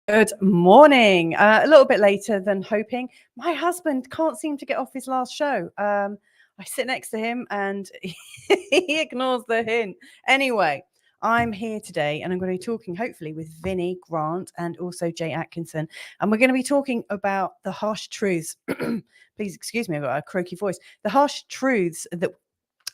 Good morning. A little bit later than hoping. My husband can't seem to get off his last show. I sit next to him and he ignores the hint. Anyway, I'm here today and I'm going to be talking hopefully with Vinnie Grant and also Jay Atkinson. And we're going to be talking about the harsh truths. Please excuse me, I've got a croaky voice. The harsh truths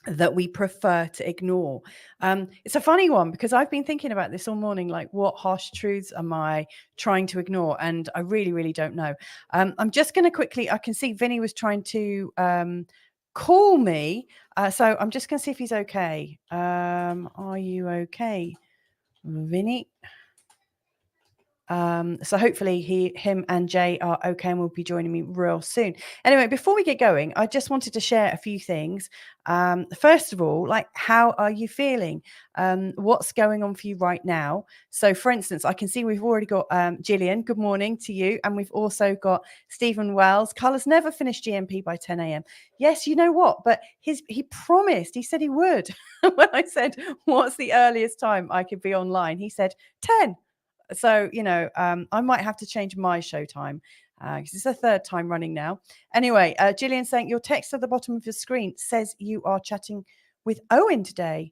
that we prefer to ignore. It's a funny one because I've been thinking about this all morning, like what harsh truths am I trying to ignore? And I really, really don't know. I'm just going to quickly, I can see Vinnie was trying to call me. So I'm just going to see if he's okay. Are you okay, Vinnie? So hopefully him and Jay are okay and will be joining me real soon. Anyway, before we get going, I just wanted to share a few things. First of all, like, how are you feeling? What's going on for you right now? So for instance, I can see we've already got Gillian. Good morning to you. And we've also got Stephen Wells. Carla's never finished GMP by 10 a.m. Yes, you know what? But he promised, he said he would. When I said, what's the earliest time I could be online? He said 10. So, you know, I might have to change my show time because it's the third time running now. Anyway, Gillian saying your text at the bottom of your screen says you are chatting with Owen today.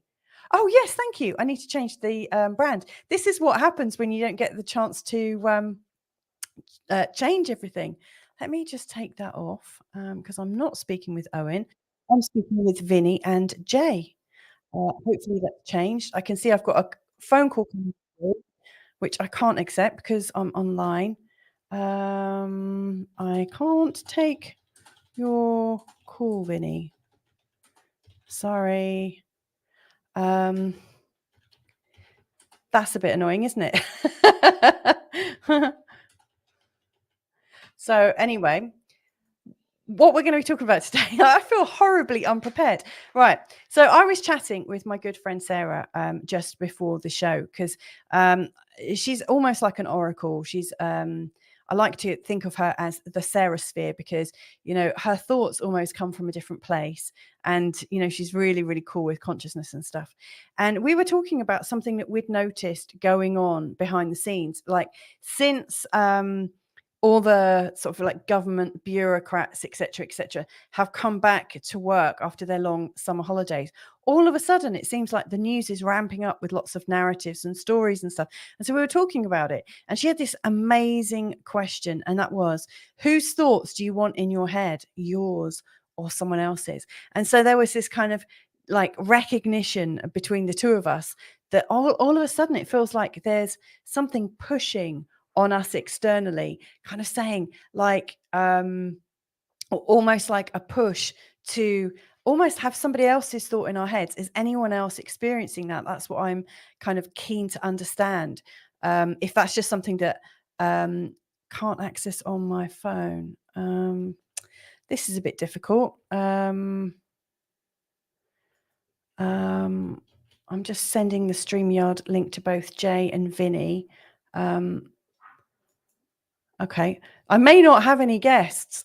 Oh, yes, thank you. I need to change the brand. This is what happens when you don't get the chance to change everything. Let me just take that off because I'm not speaking with Owen. I'm speaking with Vinnie and Jay. Hopefully that's changed. I can see I've got a phone call coming through, which I can't accept because I'm online. I can't take your call, Vinnie. Sorry. That's a bit annoying, isn't it? So anyway, what we're going to be talking about today, I feel horribly unprepared. Right. So I was chatting with my good friend Sarah just before the show because she's almost like an oracle. She's I like to think of her as the Sarah sphere because, you know, her thoughts almost come from a different place. And, you know, she's really, really cool with consciousness and stuff. And we were talking about something that we'd noticed going on behind the scenes, like since all the sort of like government bureaucrats, etc., have come back to work after their long summer holidays. All of a sudden, it seems like the news is ramping up with lots of narratives and stories and stuff. And so we were talking about it. And she had this amazing question. And that was, whose thoughts do you want in your head? Yours or someone else's? And so there was this kind of like recognition between the two of us that all of a sudden it feels like there's something pushing on us externally, kind of saying like almost like a push to almost have somebody else's thought in our heads. Is anyone else experiencing that? That's what I'm kind of keen to understand. If that's just something that can't access on my phone. This is a bit difficult. I'm just sending the StreamYard link to both Jay and Vinnie. Okay, I may not have any guests.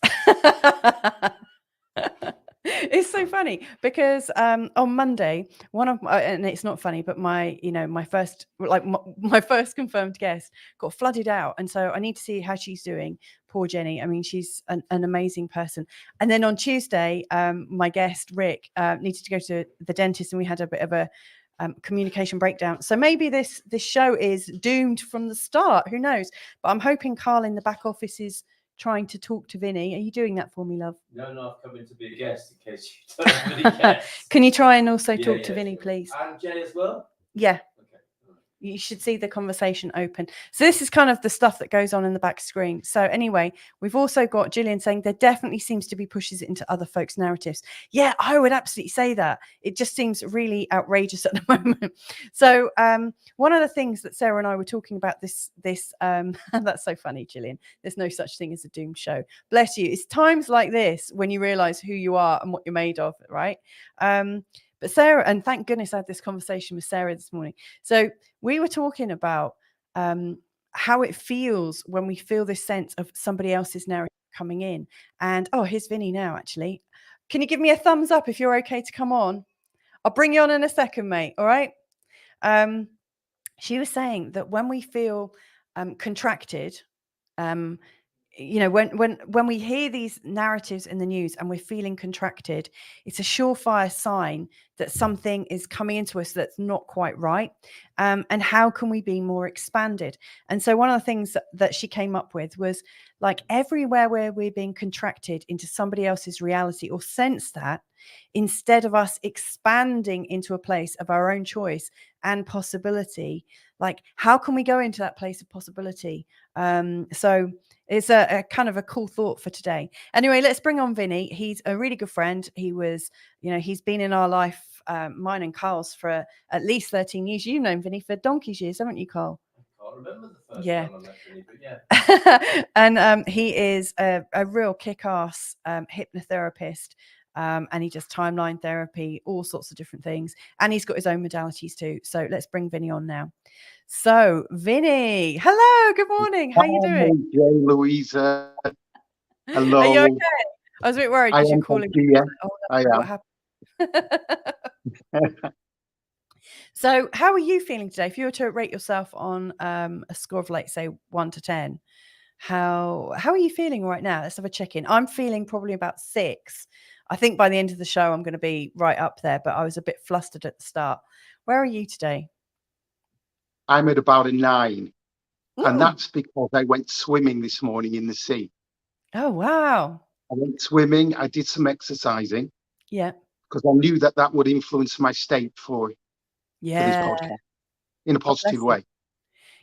It's so funny because on Monday, one of my, and it's not funny, but my first confirmed guest got flooded out, and so I need to see how she's doing. Poor Jenny. I mean, she's an amazing person. And then on Tuesday, my guest Rick needed to go to the dentist, and we had a bit of a communication breakdown. So maybe this show is doomed from the start. Who knows? But I'm hoping Carl in the back office is trying to talk to Vinnie. Are you doing that for me, love? No, I've come in to be a guest in case you don't have any guests. Can you try and also talk to Vinnie, please? And Jay as well? Yeah. Okay. You should see the conversation open. So this is kind of the stuff that goes on in the back screen. So anyway, we've also got Gillian saying there definitely seems to be pushes it into other folks' narratives. Yeah, I would absolutely say that. It just seems really outrageous at the moment. So one of the things that Sarah and I were talking about this that's so funny, Gillian. There's no such thing as a doom show. Bless you. It's times like this when you realize who you are and what you're made of, right? But Sarah, and thank goodness I had this conversation with Sarah this morning. So we were talking about how it feels when we feel this sense of somebody else's narrative coming in. And here's Vinnie now, actually. Can you give me a thumbs up if you're okay to come on? I'll bring you on in a second, mate. All right. She was saying that when we feel contracted, when we hear these narratives in the news and we're feeling contracted, it's a surefire sign that something is coming into us that's not quite right. And how can we be more expanded? And so one of the things that she came up with was like everywhere where we're being contracted into somebody else's reality or sense that, instead of us expanding into a place of our own choice and possibility, like how can we go into that place of possibility? So it's a kind of a cool thought for today. Anyway, let's bring on Vinnie. He's a really good friend. He was, he's been in our life, mine and Carl's, for at least 13 years. You've known Vinnie for donkey's years, haven't you, Carl? I can't remember the first Yeah. time I met Vinnie, but yeah. And he is a real kick-ass hypnotherapist. And he does timeline therapy, all sorts of different things. And he's got his own modalities too. So let's bring Vinnie on now. So Vinnie, hello, good morning. How are you doing? Louisa. Hello. Are you okay? I was a bit worried because you're calling me. I am. What happened? So how are you feeling today? If you were to rate yourself on a score of, like, say 1 to 10, how are you feeling right now? Let's have a check-in. I'm feeling probably about 6. I think by the end of the show, I'm going to be right up there, but I was a bit flustered at the start. Where are you today? I'm at about a 9. And that's because I went swimming this morning in the sea. Oh, wow. I went swimming. I did some exercising. Yeah. Because I knew that would influence my state for this podcast in a positive way.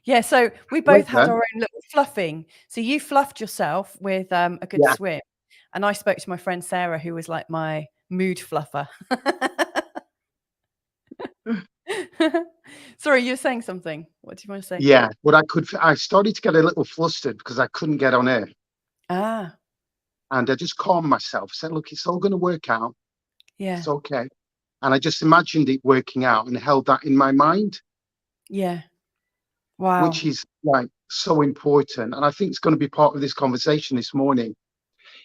Yeah, so we both had our own little fluffing. So you fluffed yourself with a good swim. And I spoke to my friend Sarah, who was like my mood fluffer. Sorry, you're saying something. What do you want to say? Yeah, but I started to get a little flustered because I couldn't get on air. Ah. And I just calmed myself, said, look, it's all going to work out. Yeah. It's okay. And I just imagined it working out and held that in my mind. Yeah. Wow. Which is like so important. And I think it's going to be part of this conversation this morning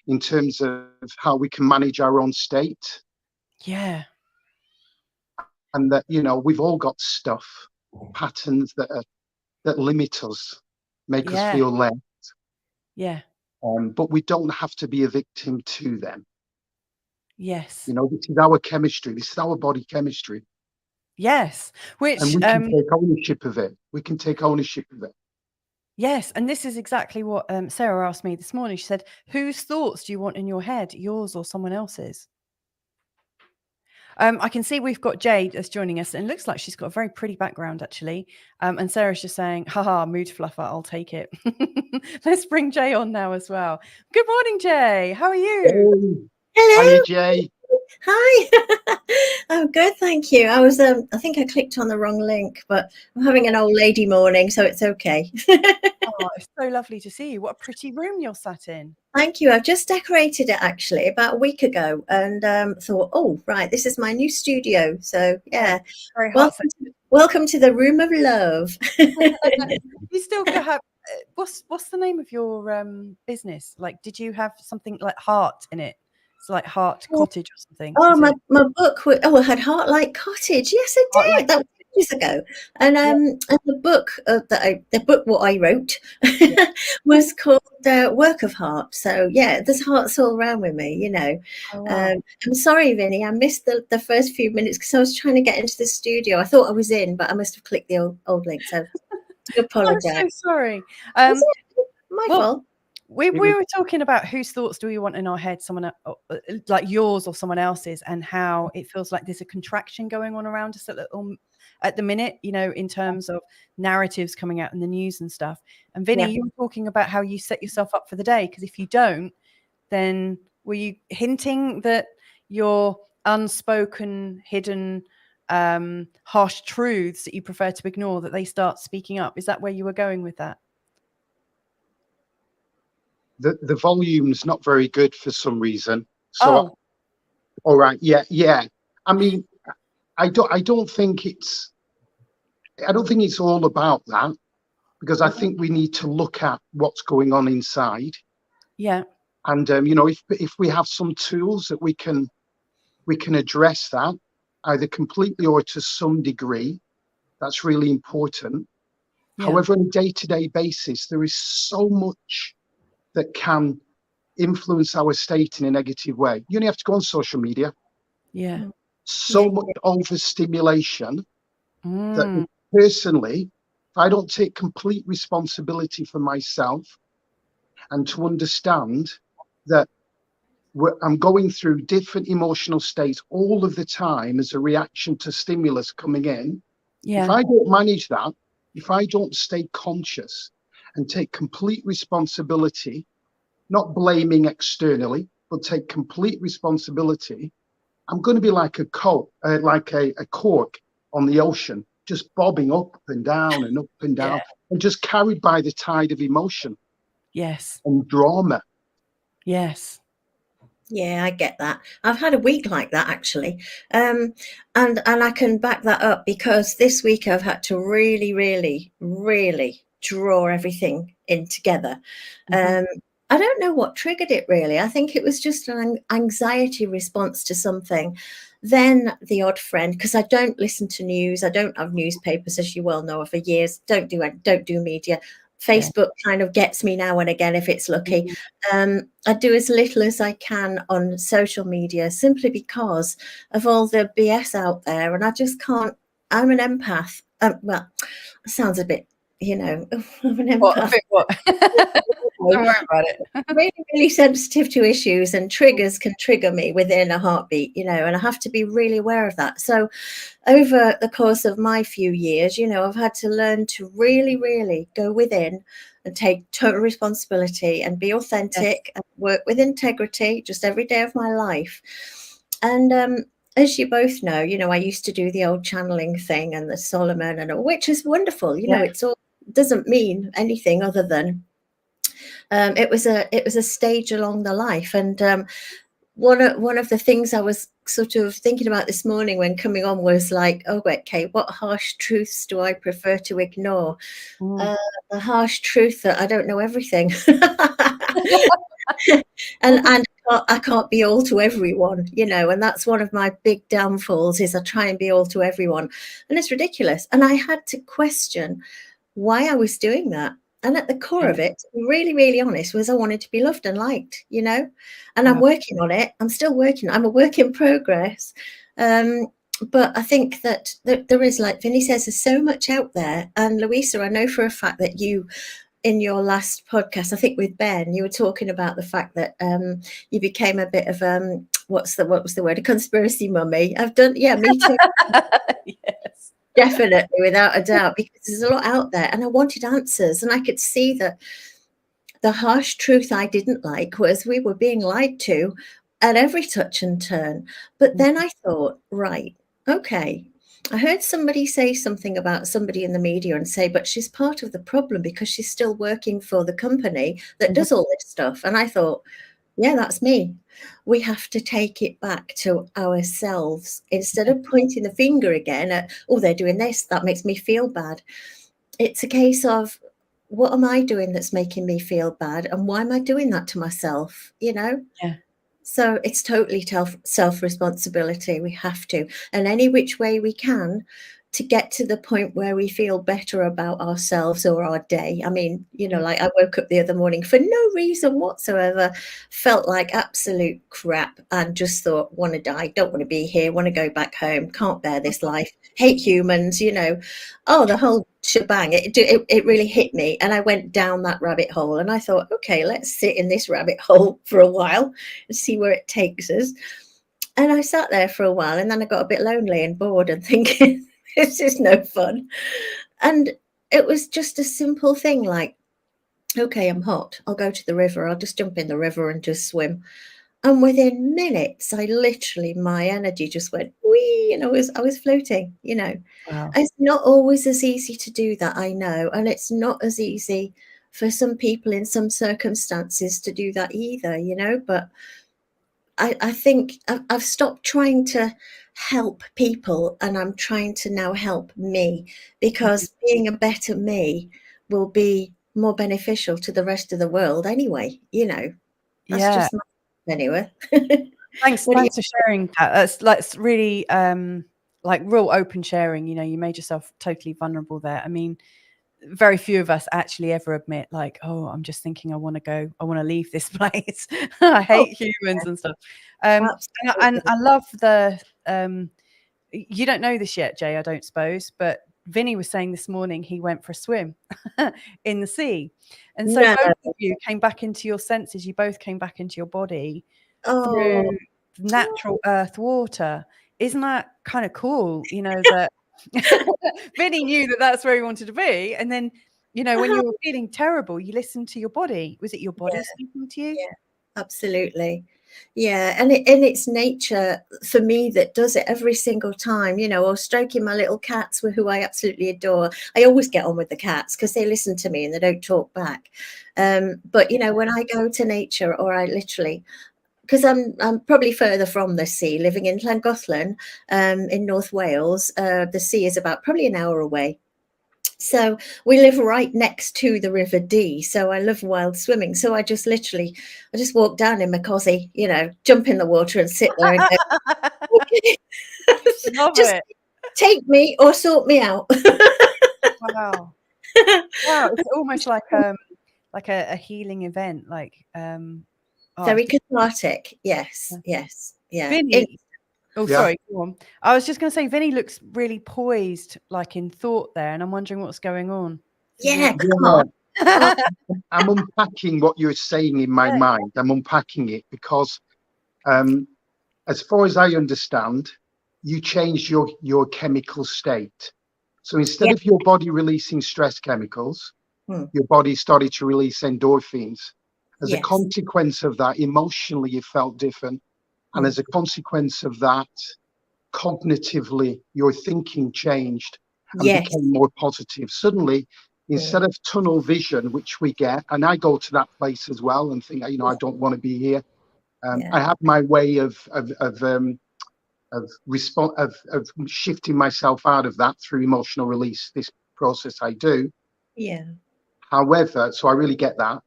in terms of how we can manage our own state. Yeah. And that, we've all got stuff, patterns that limit us, make us feel less. Yeah. But we don't have to be a victim to them. Yes. This is our chemistry. This is our body chemistry. Yes. Which and we can take ownership of it. We can take ownership of it. Yes. And this is exactly what Sarah asked me this morning. She said, whose thoughts do you want in your head, yours or someone else's? I can see we've got Jade as joining us, and it looks like she's got a very pretty background, actually. And Sarah's just saying, haha, mood fluffer, I'll take it. Let's bring Jay on now as well. Good morning, Jay. How are you? Hello. Hi, Jay. Hi. I'm good, thank you. I was I think I clicked on the wrong link, but I'm having an old lady morning, so it's okay. Oh, it's so lovely to see you. What a pretty room you're sat in. Thank you. I've just decorated it actually about a week ago, and thought, oh right, this is my new studio. So yeah, welcome to the room of love. You still have what's the name of your business? Like, did you have something like Heart in it? It's like Heart Cottage or something. Oh, my book. I had Heart Like Cottage. Yes, I did. That was years ago. And and the book what I wrote was called Work of Heart. So yeah, there's hearts all around with me. Oh, wow. I'm sorry, Vinnie. I missed the first few minutes because I was trying to get into the studio. I thought I was in, but I must have clicked the old link. So I apologize. I'm so sorry. My fault. we were talking about whose thoughts do we want in our head, someone like yours or someone else's, and how it feels like there's a contraction going on around us at the minute, you know, in terms of narratives coming out in the news and stuff. And Vinnie, you were talking about how you set yourself up for the day, because if you don't, then were you hinting that your unspoken, hidden, harsh truths that you prefer to ignore, that they start speaking up? Is that where you were going with that? The volume's not very good for some reason. So, all right, yeah. I mean, I don't think it's all about that, because I think we need to look at what's going on inside. Yeah. And you know, if we have some tools that we can address that either completely or to some degree, that's really important. Yeah. However, on a day-to-day basis, there is so much that can influence our state in a negative way. You only have to go on social media. Yeah. So much overstimulation that personally, if I don't take complete responsibility for myself and to understand that I'm going through different emotional states all of the time as a reaction to stimulus coming in. If I don't manage that, if I don't stay conscious and take complete responsibility, not blaming externally, but take complete responsibility, I'm going to be like a cork on the ocean, just bobbing up and down and up and down, and just carried by the tide of emotion. Yes. And drama. Yes. Yeah, I get that. I've had a week like that, actually. And I can back that up, because this week I've had to really, really, really draw everything in together. I don't know what triggered it, really. I think it was just an anxiety response to something. Then the odd friend, because I don't listen to news. I don't have newspapers, as you well know, for years. Don't do media. Facebook kind of gets me now and again if it's lucky. I do as little as I can on social media, simply because of all the BS out there, and I just can't. I'm an empath. Well, it sounds a bit, you know, I'm an empath. What? Don't worry about it. Really, really sensitive to issues, and triggers can trigger me within a heartbeat, you know, and I have to be really aware of that. So over the course of my few years, you know, I've had to learn to really, really go within and take total responsibility and be authentic and work with integrity just every day of my life. And as you both know, you know, I used to do the old channeling thing and the Solomon and all, which is wonderful. You know, it's all doesn't mean anything other than it was a stage along the life. And one of the things I was sort of thinking about this morning when coming on was like, oh, okay, what harsh truths do I prefer to ignore? The harsh truth that I don't know everything. and I can't be all to everyone, you know, and that's one of my big downfalls, is I try and be all to everyone, and it's ridiculous. And I had to question why I was doing that. And at the core of it, really, really honest, was I wanted to be loved and liked, you know, and I'm working on it. I'm still working. I'm a work in progress. But I think that there is, like Vinnie says, there's so much out there. And Louisa, I know for a fact that you, in your last podcast, I think with Ben, you were talking about the fact that you became a bit of what was the word? A conspiracy mummy. I've done, me too. Yes. Definitely, without a doubt, because there's a lot out there, and I wanted answers, and I could see that the harsh truth I didn't like was we were being lied to at every touch and turn. But then I thought, right, okay, I heard somebody say something about somebody in the media and say, but she's part of the problem because she's still working for the company that does all this stuff. And I thought, yeah, that's me. We have to take it back to ourselves instead of pointing the finger again at, oh, they're doing this, that makes me feel bad. It's a case of, what am I doing that's making me feel bad? And why am I doing that to myself? You know? Yeah. So it's totally self-responsibility. We have to. And any which way we can to get to the point where we feel better about ourselves or our day. I mean, you know, like I woke up the other morning for no reason whatsoever, felt like absolute crap, and just thought, want to die, don't want to be here, want to go back home, can't bear this life, hate humans, you know, the whole shebang. It really hit me, and I went down that rabbit hole, and I thought, okay, let's sit in this rabbit hole for a while and see where it takes us. And I sat there for a while, and then I got a bit lonely and bored and thinking, this is no fun. And it was just a simple thing like, okay, I'm hot, I'll go to the river, I'll just jump in the river and just swim. And within minutes, my energy just went wee, and I was floating, you know. Wow. It's not always as easy to do that, I know. And it's not as easy for some people in some circumstances to do that either, you know. But I think I've stopped trying to help people, and I'm trying to now help me, because being a better me will be more beneficial to the rest of the world anyway, you know. That's just anyway. Thanks for sharing that. That's really like real open sharing. You know, you made yourself totally vulnerable there. I mean, very few of us actually ever admit, like, oh, I'm just thinking I want to leave this place. I hate humans and stuff. And I love the you don't know this yet, Jay, I don't suppose, but Vinnie was saying this morning he went for a swim in the sea. And so both of you came back into your senses. You both came back into your body through natural earth water. Isn't that kind of cool? You know, that Vinnie knew that that's where he wanted to be. And then, you know, when you were feeling terrible, you listened to your body. Was it your body speaking to you? Yeah, absolutely. Yeah, and it's nature for me that does it every single time, you know, or stroking my little cats, who I absolutely adore. I always get on with the cats because they listen to me and they don't talk back. But, you know, when I go to nature, or I literally, because I'm probably further from the sea, living in Llangollen in North Wales. The sea is about probably an hour away. So we live right next to the River Dee. So I love wild swimming. So I just walk down in my cosy, you know, jump in the water and sit there and go, okay. Just take me or sort me out. Wow. Wow. It's almost like a healing event, like very cathartic. Yes. Yeah. Vinnie, sorry, go on. I was just going to say, Vinnie looks really poised, like in thought there, and I'm wondering what's going on. Yeah, come on. I'm unpacking what you're saying in my mind. I'm unpacking it because, as far as I understand, you changed your chemical state. So instead of your body releasing stress chemicals, your body started to release endorphins. As a consequence of that, emotionally, you felt different. And as a consequence of that, cognitively, your thinking changed and became more positive. Suddenly, instead of tunnel vision, which we get, and I go to that place as well and think, you know, I don't want to be here. I have my way of shifting myself out of that through emotional release. This process I do. Yeah. However, so I really get that.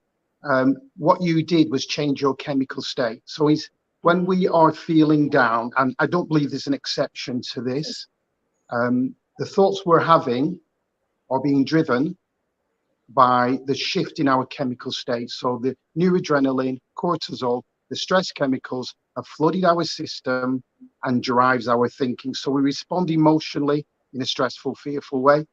What you did was change your chemical state. So when we are feeling down, and I don't believe there's an exception to this, the thoughts we're having are being driven by the shift in our chemical state. So the noradrenaline, cortisol, the stress chemicals have flooded our system and drives our thinking. So we respond emotionally in a stressful, fearful way,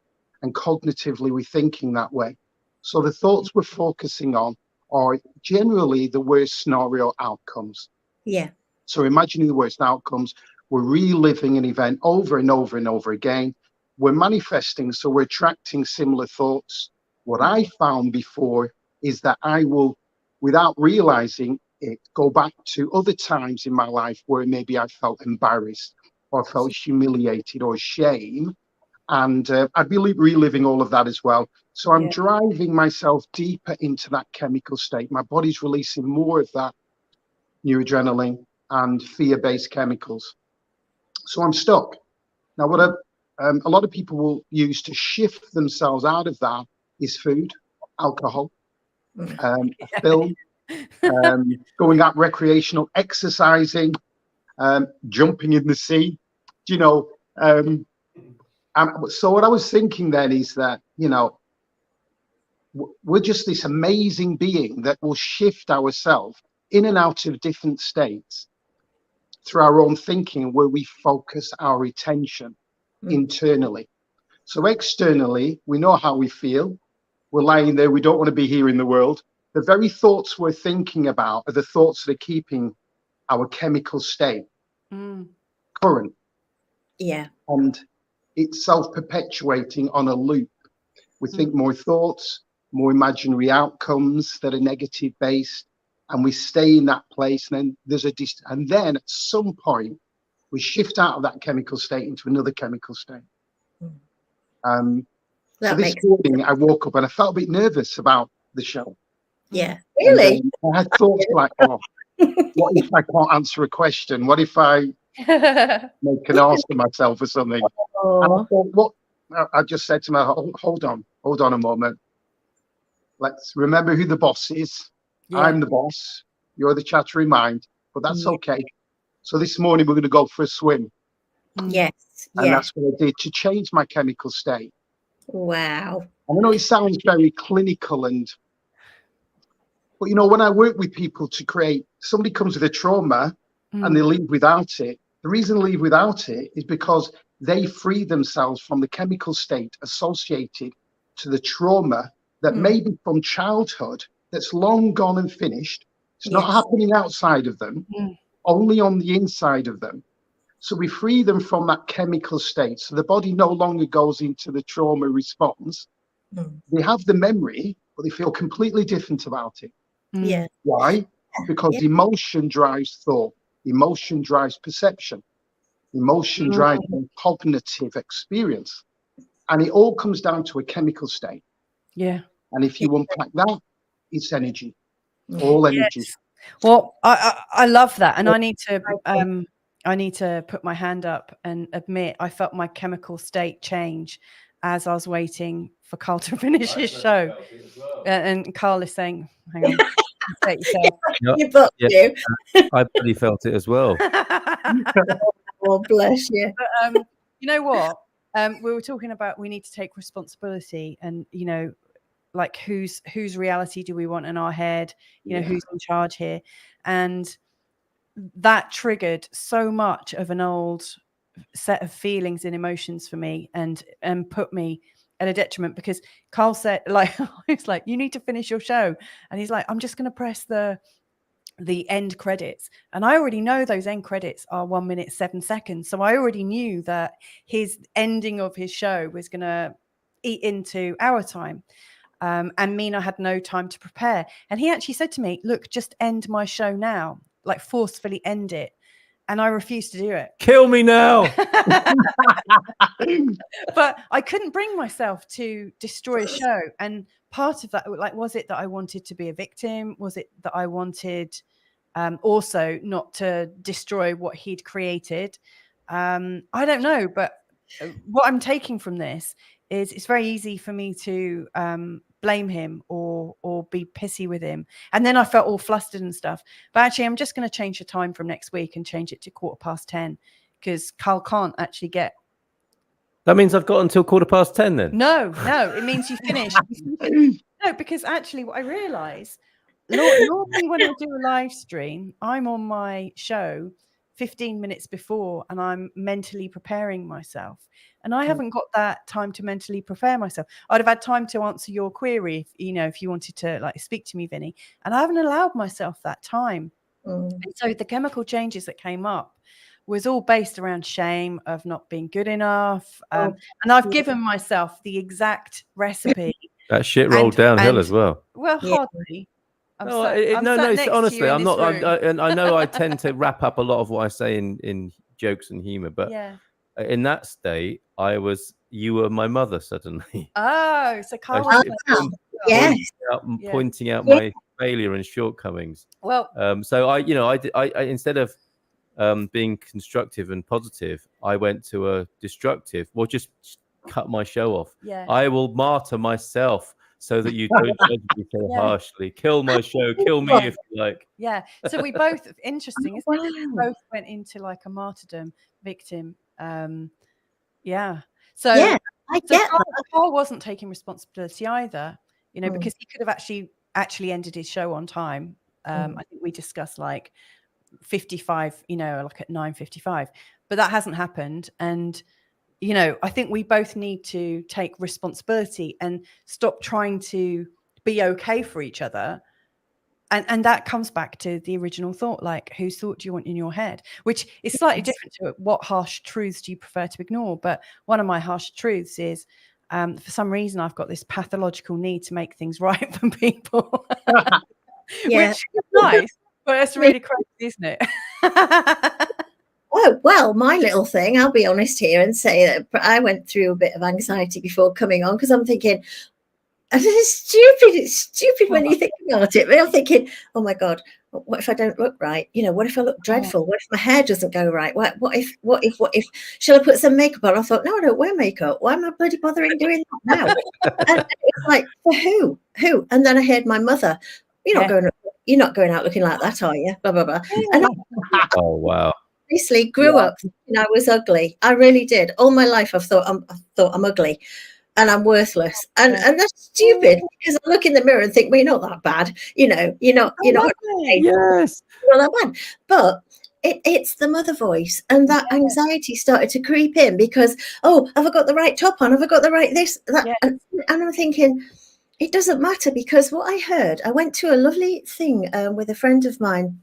and cognitively we're thinking that way. So the thoughts we're focusing on are generally the worst scenario outcomes. Yeah. So imagining the worst outcomes, we're reliving an event over and over and over again. We're manifesting, so we're attracting similar thoughts. What I found before is that I will, without realizing it, go back to other times in my life where maybe I felt embarrassed or felt humiliated or shame. And I'd be reliving all of that as well. So I'm driving myself deeper into that chemical state. My body's releasing more of that noradrenaline and fear-based chemicals. So I'm stuck. Now, what a lot of people will use to shift themselves out of that is food, alcohol, film, going out recreational, exercising, jumping in the sea. You know, So what I was thinking then is that, you know, we're just this amazing being that will shift ourselves in and out of different states through our own thinking, where we focus our attention internally. So externally, we know how we feel. We're lying there. We don't want to be here in the world. The very thoughts we're thinking about are the thoughts that are keeping our chemical state current. Yeah. And it's self-perpetuating on a loop. We think more thoughts, more imaginary outcomes that are negative based, and we stay in that place. And then there's and then at some point we shift out of that chemical state into another chemical state. So this morning I woke up and I felt a bit nervous about the show. Yeah, really. I had thoughts like, oh, what if I can't answer a question? What if I make an ass of myself or something? And I thought, what? I just said to myself, hold on a moment. Let's remember who the boss is. Yeah. I'm the boss. You're the chattering mind, but that's okay. So this morning we're going to go for a swim. Yes. And that's what I did to change my chemical state. Wow. I know it sounds very clinical, but you know, when I work with people to create, somebody comes with a trauma and they leave without it. The reason they leave without it is because they free themselves from the chemical state associated to the trauma that may be from childhood, that's long gone and finished. It's not happening outside of them, only on the inside of them. So we free them from that chemical state. So the body no longer goes into the trauma response. They have the memory, but they feel completely different about it. Yeah. Why? Because emotion drives thought. Emotion drives perception. Emotion drives cognitive experience. And it all comes down to a chemical state. Yeah. And if you unpack that, it's energy. All energy. Yes. Well, I love that. And I need to put my hand up and admit I felt my chemical state change as I was waiting for Carl to finish his show. And Carl is saying, hang on. I pretty felt it as well. Oh, bless you. But, you know what? We were talking about we need to take responsibility, and you know, like whose reality do we want in our head? You know, who's in charge here? And that triggered so much of an old set of feelings and emotions for me, and put me at a detriment, because Carl said, like, it's like, you need to finish your show, and he's like, I'm just going to press the end credits, and I already know those end credits are 1 minute 7 seconds, so I already knew that his ending of his show was going to eat into our time, and mean I had no time to prepare. And he actually said to me, look, just end my show now, like forcefully end it. And I refused to do it. Kill me now. But I couldn't bring myself to destroy a show. And part of that, like, was it that I wanted to be a victim? Was it that I wanted also not to destroy what he'd created? I don't know. But what I'm taking from this is it's very easy for me to blame him or be pissy with him. And then I felt all flustered and stuff. But actually, I'm just going to change the time from next week and change it to 10:15, because Carl can't actually get. That means I've got until 10:15 then? No, it means you finish. No, because actually what I realise, normally when I do a live stream, I'm on my show 15 minutes before and I'm mentally preparing myself. And I haven't got that time to mentally prepare myself. I'd have had time to answer your query, if you wanted to like speak to me, Vinnie. And I haven't allowed myself that time. And so the chemical changes that came up was all based around shame of not being good enough. And I've given myself the exact recipe. That shit rolled downhill as well. Well, hardly. Honestly, I'm not. I know I tend to wrap up a lot of what I say in jokes and humor, but in that state, you were my mother suddenly. Oh, so Carl pointing out my failure and shortcomings. Well, so I instead of being constructive and positive, I went to a destructive. Well, just cut my show off. Yeah. I will martyr myself so that you don't judge me so harshly. Kill my show. Kill me if you like. Yeah. So we both, interesting, isn't it? We both went into like a martyrdom victim. Yeah. So yeah, I get that. Carl wasn't taking responsibility either, you know, because he could have actually ended his show on time. I think we discussed like 55, you know, like at 9:55, but that hasn't happened. And, you know, I think we both need to take responsibility and stop trying to be okay for each other. And that comes back to the original thought, like, whose thought do you want in your head? Which is slightly different to what harsh truths do you prefer to ignore? But one of my harsh truths is, for some reason, I've got this pathological need to make things right for people. Yeah. Which is nice, but it's really crazy, isn't it? Oh, well, my little thing, I'll be honest here and say that I went through a bit of anxiety before coming on, because I'm thinking, it's stupid when you think about it. But I'm thinking, oh my God, what if I don't look right? You know, what if I look dreadful? What if my hair doesn't go right? What if, shall I put some makeup on? I thought, no, I don't wear makeup. Why am I bloody bothering doing that now? And it's like, for who? And then I heard my mother, you're not going out looking like that, are you? Blah, blah, blah. And oh, wow. Obviously grew up thinking I was ugly. I really did. All my life I've thought I'm ugly and I'm worthless. And that's stupid, because I look in the mirror and think, well, you're not that bad. You know, you're not yes. Well, that bad. But it's the mother voice, and that anxiety started to creep in because, oh, have I got the right top on? Have I got the right this? That? Yeah. And I'm thinking, it doesn't matter, because what I heard, I went to a lovely thing with a friend of mine,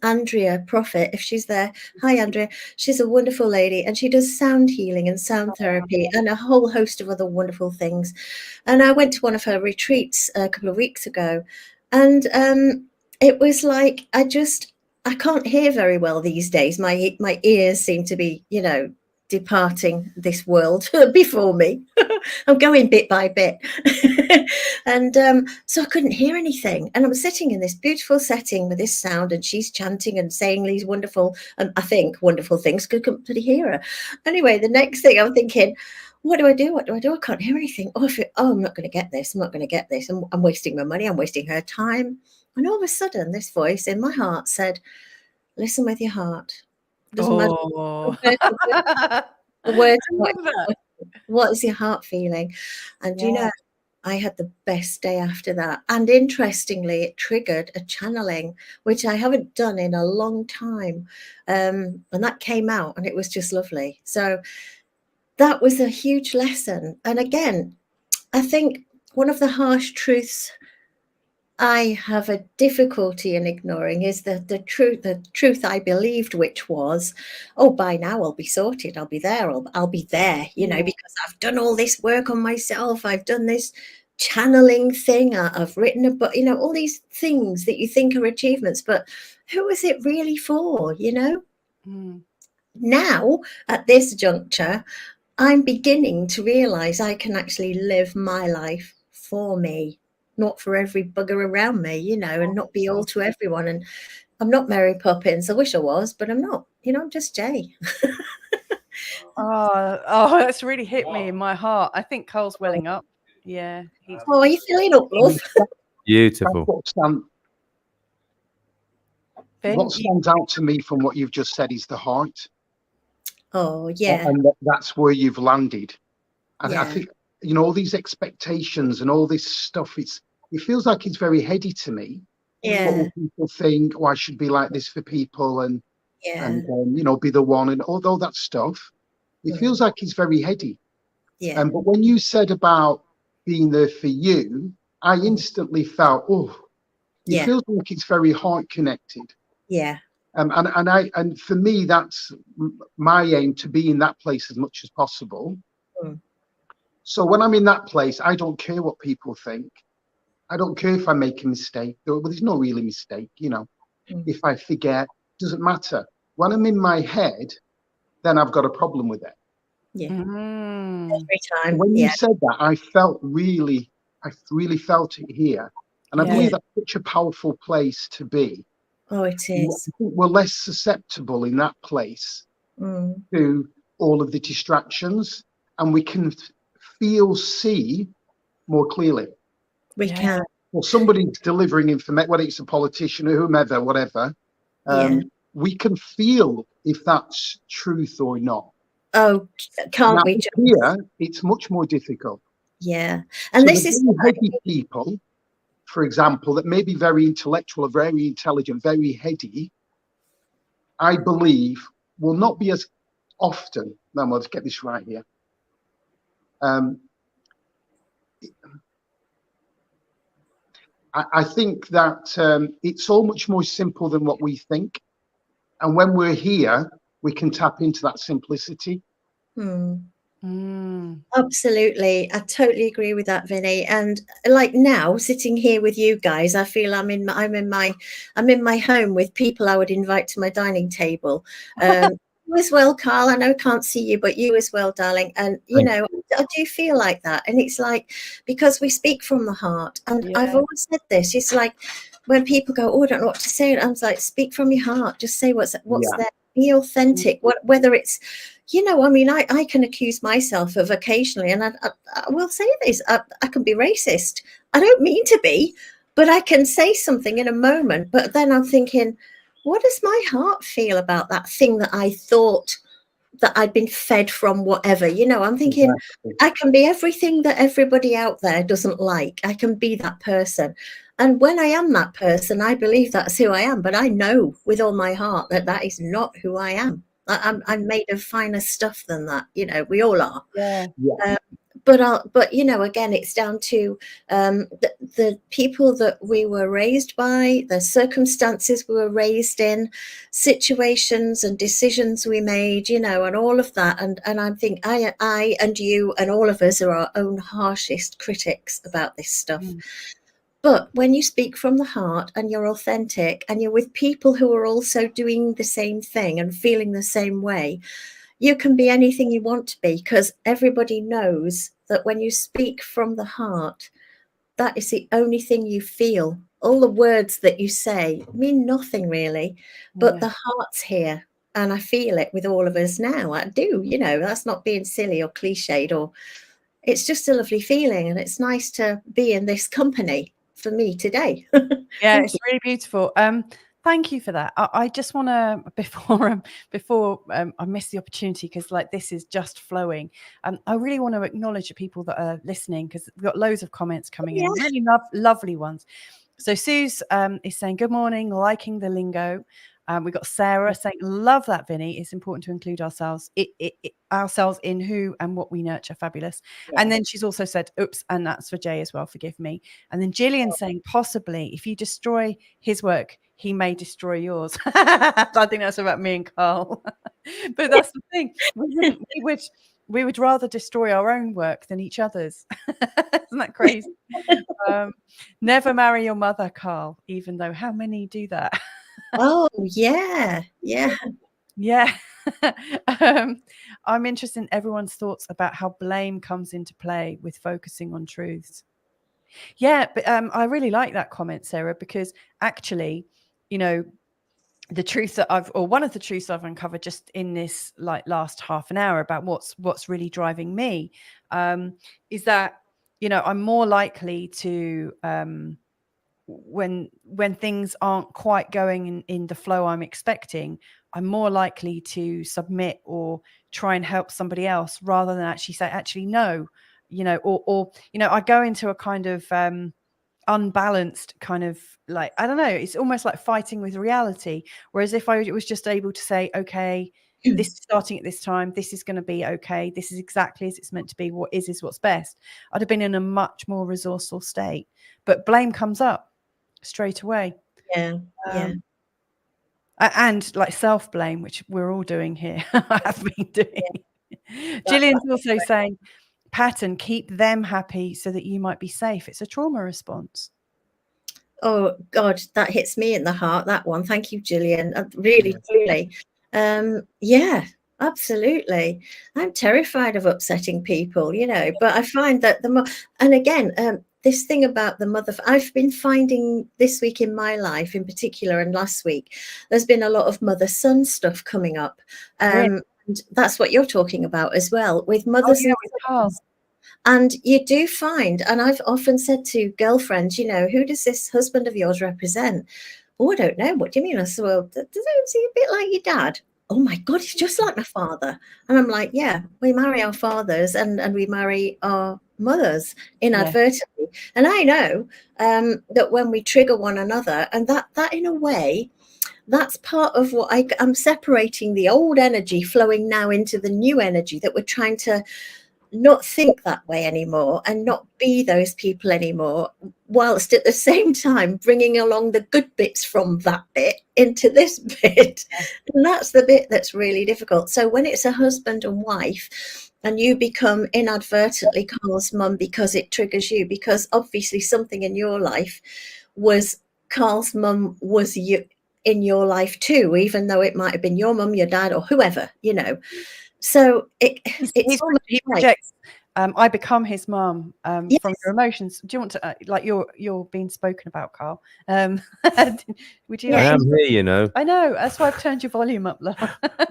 Andrea Prophet, if she's there. Hi, Andrea. She's a wonderful lady, and she does sound healing and sound therapy and a whole host of other wonderful things. And I went to one of her retreats a couple of weeks ago, and it was like, I can't hear very well these days. My ears seem to be, you know, departing this world before me. I'm going bit by bit. And so I couldn't hear anything. And I'm sitting in this beautiful setting with this sound, and she's chanting and saying these wonderful, I think, wonderful things, because I couldn't bloody hear her. Anyway, the next thing I'm thinking, what do I do? I can't hear anything. I'm not going to get this. I'm not going to get this. I'm wasting my money. I'm wasting her time. And all of a sudden, this voice in my heart said, listen with your heart. Doesn't matter. The words, what is your heart feeling? And you know, I had the best day after that. And interestingly, it triggered a channeling, which I haven't done in a long time. And that came out, and it was just lovely. So that was a huge lesson. And again, I think one of the harsh truths I have a difficulty in ignoring is the truth I believed, which was, oh, by now I'll be sorted. I'll be there. I'll be there, you know, because I've done all this work on myself. I've done this channeling thing. I've written a book, you know, all these things that you think are achievements, but who is it really for, you know? Now, at this juncture, I'm beginning to realize I can actually live my life for me, not for every bugger around me, you know, and not be all to everyone. And I'm not Mary Poppins. I wish I was, but I'm not. You know, I'm just Jay. Oh, that's really hit me in my heart. I think Carl's welling up. Yeah. Are you feeling up, love? Beautiful. What stands out to me from what you've just said is the heart. Oh, yeah. And that's where you've landed. And I think, you know, all these expectations and all this stuff, it feels like it's very heady to me. Yeah. What people think, oh, I should be like this for people and you know, be the one, and all that stuff. It feels like it's very heady. Yeah. But when you said about being there for you, I instantly felt, it feels like it's very heart connected. Yeah. And for me, that's my aim, to be in that place as much as possible. So when I'm in that place, I don't care what people think. I don't care if I make a mistake. Well, there's no really mistake, you know. If I forget, doesn't matter. When I'm in my head, then I've got a problem with it. Yeah. Every time. When you said that, I really felt it here. And I believe that's such a powerful place to be. Oh, it is. I think we're less susceptible in that place to all of the distractions, and we can see more clearly. We can. Well, somebody's delivering information, whether it's a politician or whomever, whatever. We can feel if that's truth or not. Oh, can't now, we? Here, it's much more difficult. Yeah. And so this is heady people, for example, that may be very intellectual or very intelligent, very heady, I believe will not be as often. Now, let's get this right here. I think that it's so much more simple than what we think. And when we're here, we can tap into that simplicity. Absolutely. I totally agree with that, Vinnie. And like now, sitting here with you guys, I feel I'm in my home with people I would invite to my dining table. You as well, Carl. I know I can't see you, but you as well, darling. And you know, I do feel like that. And it's like, because we speak from the heart. And I've always said this. It's like when people go, "Oh, I don't know what to say," I'm like, speak from your heart. Just say what's there. Be authentic. Whether it's, you know, I mean, I can accuse myself of occasionally, and I will say this, I can be racist. I don't mean to be, but I can say something in a moment. But then I'm thinking, what does my heart feel about that thing that I thought that I'd been fed from, whatever? You know, I'm thinking, I can be everything that everybody out there doesn't like. I can be that person. And when I am that person, I believe that's who I am. But I know with all my heart that that is not who I am. I'm made of finer stuff than that. You know, we all are. But you know, again, it's down to the people that we were raised by, the circumstances we were raised in, situations and decisions we made, you know, and all of that. And I think I and you and all of us are our own harshest critics about this stuff. But when you speak from the heart and you're authentic and you're with people who are also doing the same thing and feeling the same way, you can be anything you want to be, because everybody knows that when you speak from the heart, that is the only thing you feel. All the words that you say mean nothing really, but the heart's here. And I feel it with all of us now. I do, you know, that's not being silly or cliched, or it's just a lovely feeling. And it's nice to be in this company for me today. Yeah, it's really beautiful. Thank you for that. I just want to, before I miss the opportunity, because like this is just flowing. I really want to acknowledge the people that are listening, because we've got loads of comments coming in, really lovely ones. So Suze is saying, good morning, liking the lingo. We've got Sarah saying, love that, Vinnie. It's important to include ourselves in who and what we nurture. Fabulous. And then she's also said, oops, and that's for Jay as well. Forgive me. And then Gillian saying, possibly, if you destroy his work, he may destroy yours. I think that's about me and Carl. But that's the thing. We would rather destroy our own work than each other's. Isn't that crazy? Never marry your mother, Carl, even though how many do that? Oh, yeah. I'm interested in everyone's thoughts about how blame comes into play with focusing on truths. Yeah, but I really like that comment, Sarah, because actually, you know, the truth that one of the truths I've uncovered just in this like last half an hour about what's really driving me is that, you know, I'm more likely to when things aren't quite going in the flow I'm expecting, I'm more likely to submit or try and help somebody else rather than actually say, actually, no, you know, or you know, I go into a kind of unbalanced kind of, like, I don't know, it's almost like fighting with reality. Whereas if I was just able to say, okay, this is starting at this time, this is going to be okay, this is exactly as it's meant to be, what is what's best, I'd have been in a much more resourceful state. But blame comes up straight away. And like self-blame, which we're all doing here. I have been doing. Gillian's also saying, pattern, keep them happy so that you might be safe. It's a trauma response. Oh God, that hits me in the heart, that one. Thank you, Gillian. Really, truly. Yeah, absolutely. I'm terrified of upsetting people, you know, but I find that and again, this thing about the mother, I've been finding this week in my life in particular, and last week, there's been a lot of mother-son stuff coming up. And that's what you're talking about as well, with mothers and sons. And you do find, and I've often said to girlfriends, you know, who does this husband of yours represent? Oh, I don't know. What do you mean? I said, well, does it seem a bit like your dad? oh my God, he's just like my father. And I'm like, yeah, we marry our fathers and we marry our mothers inadvertently. And I know that when we trigger one another, and that in a way, that's part of what I'm separating the old energy flowing now into the new energy, that we're trying to not think that way anymore and not be those people anymore, whilst at the same time bringing along the good bits from that bit into this bit. And that's the bit that's really difficult. So when it's a husband and wife and you become inadvertently Carl's mum because it triggers you, because obviously something in your life was Carl's mum was you in your life too, even though it might have been your mum, your dad, or whoever, you know. So he projects. I become his mum from your emotions. Do you want to like you're being spoken about, Carl? Would you? I am here, you know. I know. That's why I've turned your volume up, love.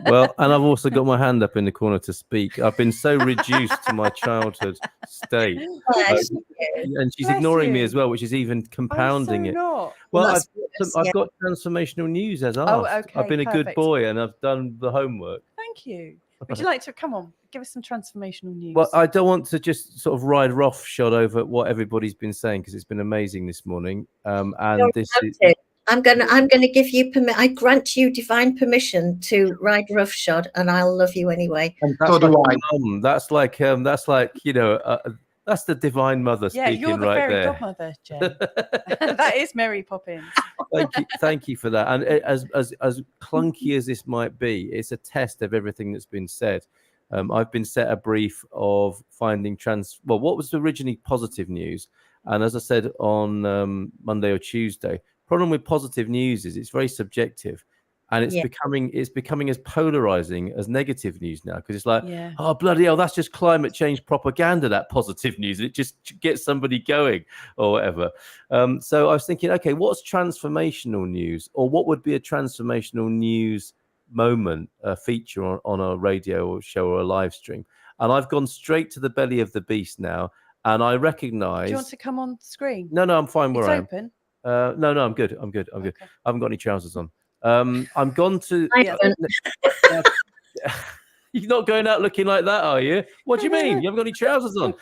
Well, and I've also got my hand up in the corner to speak. I've been so reduced to my childhood state, and she's ignoring me as well, which is even compounding it. Not. Well, I've got transformational news as asked. Oh, okay. I've been a good boy and I've done the homework. Thank you. Would you like to come on? Give us some transformational news. Well, I don't want to just sort of ride roughshod over what everybody's been saying, because it's been amazing this morning. And I'm gonna give you I grant you divine permission to ride roughshod, and I'll love you anyway. And that's like that's like you know. That's the divine mother speaking you're the right fairy there. godmother, Jen. That is Mary Poppins. Thank you for that. And as clunky as this might be, it's a test of everything that's been said. I've been set a brief of finding what was originally positive news, and as I said on Monday or Tuesday, problem with positive news is it's very subjective. And it's becoming as polarizing as negative news now, because it's like, oh, bloody hell, that's just climate change propaganda, that positive news. It just gets somebody going or whatever. So I was thinking, okay, what's transformational news, or what would be a transformational news moment, a feature on a radio show or a live stream? And I've gone straight to the belly of the beast now. And I recognize. Do you want to come on screen? No, I'm fine where I am. Open. No, I'm good. I'm good. Okay. I haven't got any trousers on. I'm gone to. You're not going out looking like that, are you? What do you mean? You haven't got any trousers on.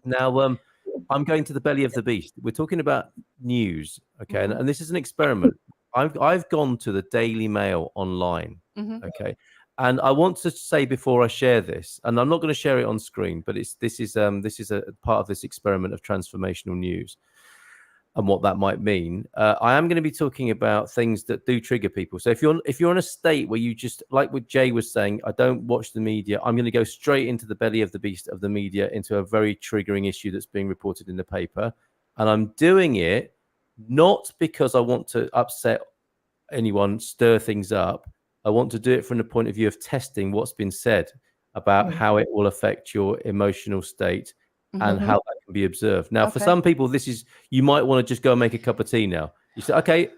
Now, I'm going to the belly of the beast. We're talking about news, okay? And this is an experiment. I've gone to the Daily Mail online, okay? And I want to say before I share this, and I'm not going to share it on screen, but this is a part of this experiment of transformational news. And what that might mean. I am going to be talking about things that do trigger people. So if you're in a state where you just, like what Jay was saying, I don't watch the media, I'm going to go straight into the belly of the beast of the media, into a very triggering issue that's being reported in the paper. And I'm doing it not because I want to upset anyone, stir things up. I want to do it from the point of view of testing what's been said about how it will affect your emotional state and how that can be observed. Now, for some people, you might want to just go and make a cup of tea now. You say, okay,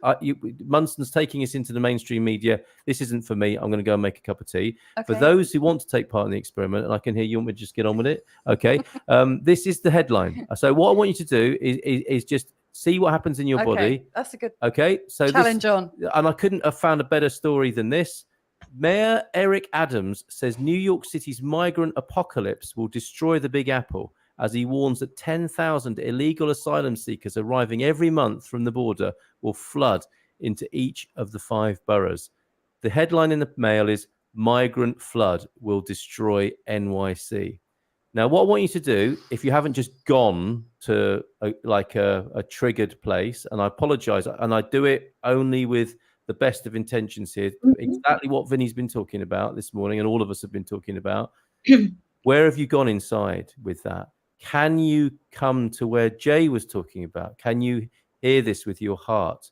Munson's taking us into the mainstream media. This isn't for me. I'm going to go and make a cup of tea. For those who want to take part in the experiment, and I can hear you want me to just get on with it. Okay. This is the headline. So what I want you to do is just see what happens in your body. That's a good so challenge on. And I couldn't have found a better story than this. Mayor Eric Adams says New York City's migrant apocalypse will destroy the Big Apple, as he warns that 10,000 illegal asylum seekers arriving every month from the border will flood into each of the 5 boroughs. The headline in the Mail is "Migrant Flood Will Destroy NYC." Now, what I want you to do, if you haven't just gone to a triggered place, and I apologize, and I do it only with the best of intentions here, exactly what Vinny's been talking about this morning, and all of us have been talking about. Where have you gone inside with that? Can you come to where Jay was talking about? Can you hear this with your heart?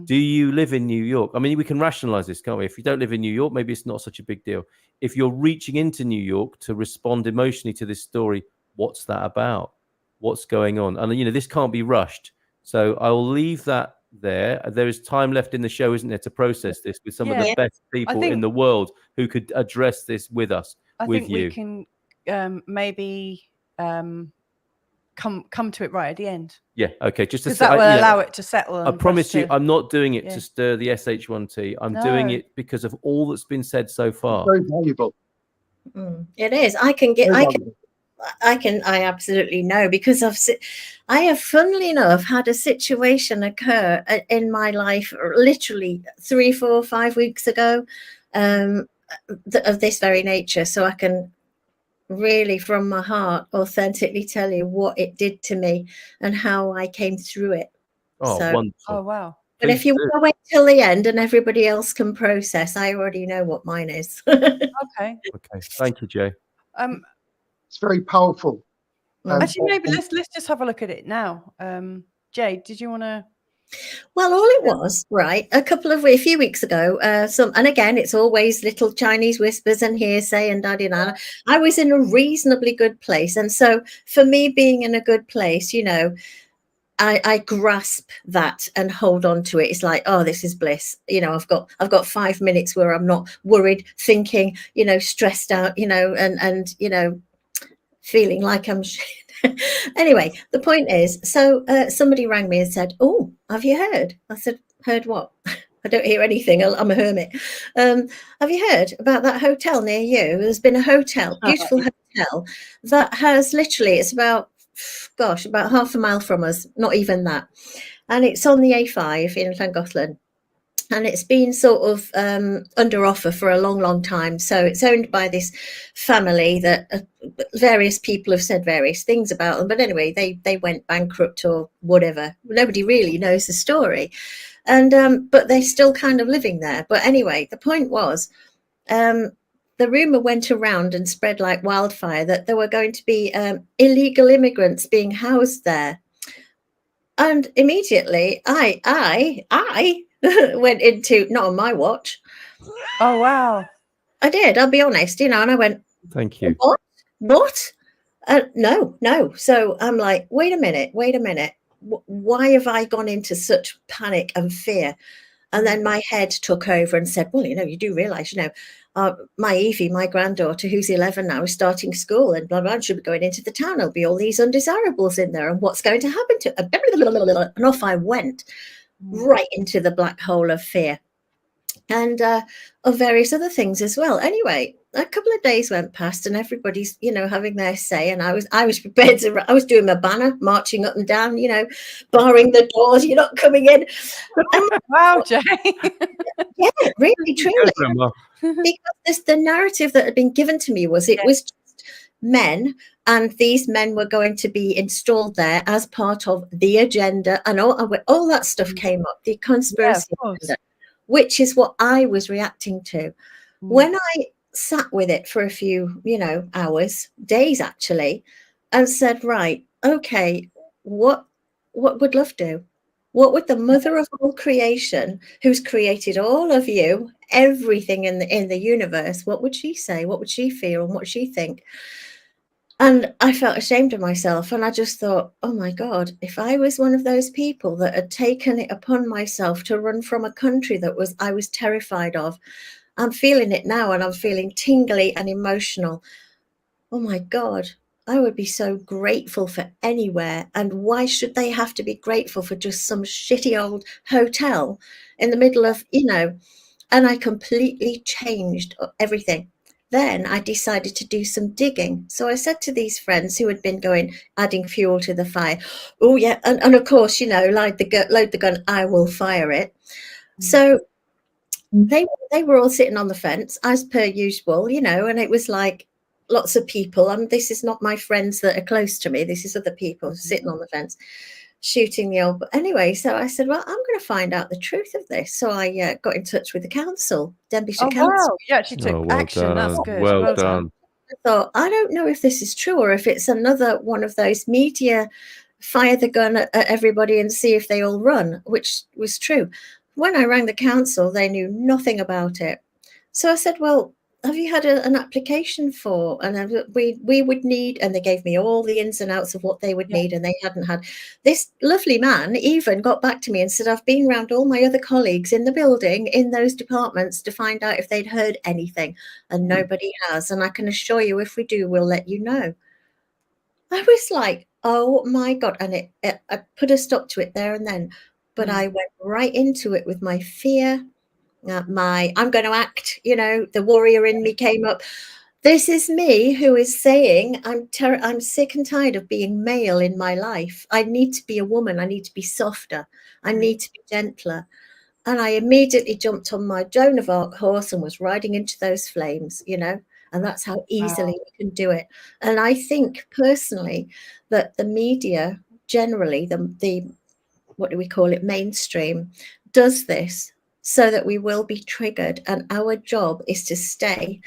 Do you live in New York? I mean, we can rationalize this, can't we? If you don't live in New York, maybe it's not such a big deal. If you're reaching into New York to respond emotionally to this story, what's that about? What's going on? And, this can't be rushed. So I will leave that there. There is time left in the show, isn't there, to process this with some of the best people in the world who could address this with us, with you. We can maybe come to it right at the end. Yeah. Okay. Just to because that will allow it to settle. I promise you, I'm not doing it to stir the SH1T. I'm doing it because of all that's been said so far. Very valuable. It is. I absolutely know, because I have, funnily enough, had a situation occur in my life literally 3, 4, 5 weeks ago of this very nature. So I can really from my heart authentically tell you what it did to me and how I came through it. Oh, so, wonderful. Oh, wow. But if you want to wait till the end and everybody else can process, I already know what mine is. Okay. Thank you, Jay. It's very powerful. Actually, maybe let's just have a look at it now. Jay, did you want to? Well, all it was, right, a few weeks ago, and again, it's always little Chinese whispers and hearsay and da-di-da. I was in a reasonably good place. And so for me being in a good place, you know, I grasp that and hold on to it. It's like, oh, this is bliss. You know, I've got 5 minutes where I'm not worried, thinking, you know, stressed out, you know, and you know, feeling like I'm anyway, the point is, so somebody rang me and said, oh, have you heard? I said, heard what? I don't hear anything. I'm a hermit. Have you heard about that hotel near you? There's been a hotel, beautiful hotel, that has literally, it's about half a mile from us, not even that. And it's on the A5 in Llangollen. And it's been sort of under offer for a long, long time. So it's owned by this family that various people have said various things about them. But anyway, they went bankrupt or whatever. Nobody really knows the story. And but they're still kind of living there. But anyway, the point was, the rumor went around and spread like wildfire that there were going to be illegal immigrants being housed there. And immediately I went into, not on my watch. Oh, wow. I did, I'll be honest, you know, and I went, thank you. What? No. So I'm like, wait a minute. Why have I gone into such panic and fear? And then my head took over and said, well, you know, you do realize, you know, my Evie, my granddaughter, who's 11 now, is starting school and blah, blah, blah, she'll be going into the town. There'll be all these undesirables in there. And what's going to happen to her? And off I went. Right into the black hole of fear and of various other things as well. Anyway, a couple of days went past and everybody's, you know, having their say. And I was prepared to, I was doing my banner, marching up and down, you know, barring the doors, you're not coming in. Wow, Jay. Yeah, really, truly. Because the narrative that had been given to me was was just men, and these men were going to be installed there as part of the agenda, and all that stuff came up, the conspiracy agenda, which is what I was reacting to. When I sat with it for a few, you know, hours, days actually, and said, right, okay, what would love do? What would the mother of all creation, who's created all of you, everything in the universe, what would she say? What would she feel? And what would she think? And I felt ashamed of myself. And I just thought, oh my God, if I was one of those people that had taken it upon myself to run from a country that I was terrified of, I'm feeling it now and I'm feeling tingly and emotional. Oh my God, I would be so grateful for anywhere. And why should they have to be grateful for just some shitty old hotel in the middle of, you know? And I completely changed everything. Then I decided to do some digging. So I said to these friends who had been adding fuel to the fire, oh yeah, and of course, you know, load the gun, I will fire it. So they were all sitting on the fence as per usual, you know, and it was like lots of people. This is not my friends that are close to me. This is other people sitting on the fence, shooting the old. But anyway, so I said, well, I'm going to find out the truth of this. So I got in touch with the council, Denbighshire Council. Wow, you actually took action. Done. That's good. Well done. I thought, I don't know if this is true or if it's another one of those media fire the gun at everybody and see if they all run, which was true. When I rang the council, they knew nothing about it. So I said, well, have you had an application for? And we would need, and they gave me all the ins and outs of what they would need, and they hadn't had. This lovely man even got back to me and said, I've been around all my other colleagues in the building, in those departments, to find out if they'd heard anything, and nobody has. And I can assure you, if we do, we'll let you know. I was like, oh my God. And I put a stop to it there and then. But I went right into it with my fear, I'm going to act, the warrior in me came up. This is me who is saying, I'm sick and tired of being male in my life. I need to be a woman. I need to be softer. I need to be gentler. And I immediately jumped on my Joan of Arc horse and was riding into those flames, and that's how easily we can do it. And I think personally that the media generally, the what do we call it, mainstream, does this so that we will be triggered. And our job is to stay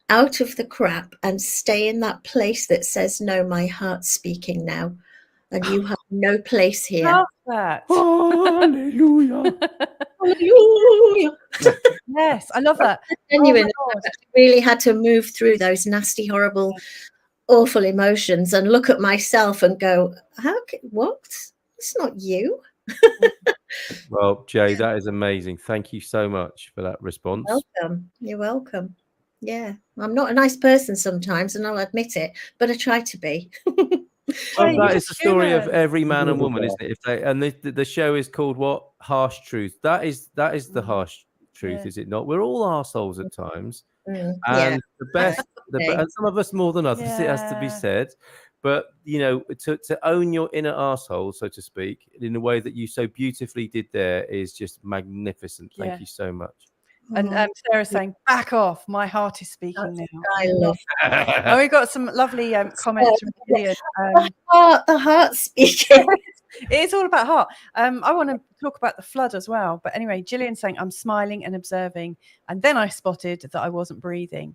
out of the crap and stay in that place that says, no, my heart's speaking now. And you have no place here. Love that. Hallelujah. Hallelujah. Yes, I love that. Genuine. I really had to move through those nasty, horrible, awful emotions and look at myself and go, what? It's not you. Well, Jay, that is amazing. Thank you so much for that response. Welcome. You're welcome. Yeah, I'm not a nice person sometimes, and I'll admit it, but I try to be. Well, that is the story of every man and woman, isn't it? And the show is called what? Harsh Truth. That is the harsh truth, is it not? We're all arseholes at times, and the best, and some of us more than others. It has to be said. But to own your inner arsehole, so to speak, in a way that you so beautifully did there is just magnificent. Thank you so much. And Sarah's saying, back off. My heart is speaking now. I love that. And we got some lovely comments from Gillian. The heart speaking. It is all about heart. I want to talk about the flood as well. But anyway, Gillian saying, I'm smiling and observing. And then I spotted that I wasn't breathing.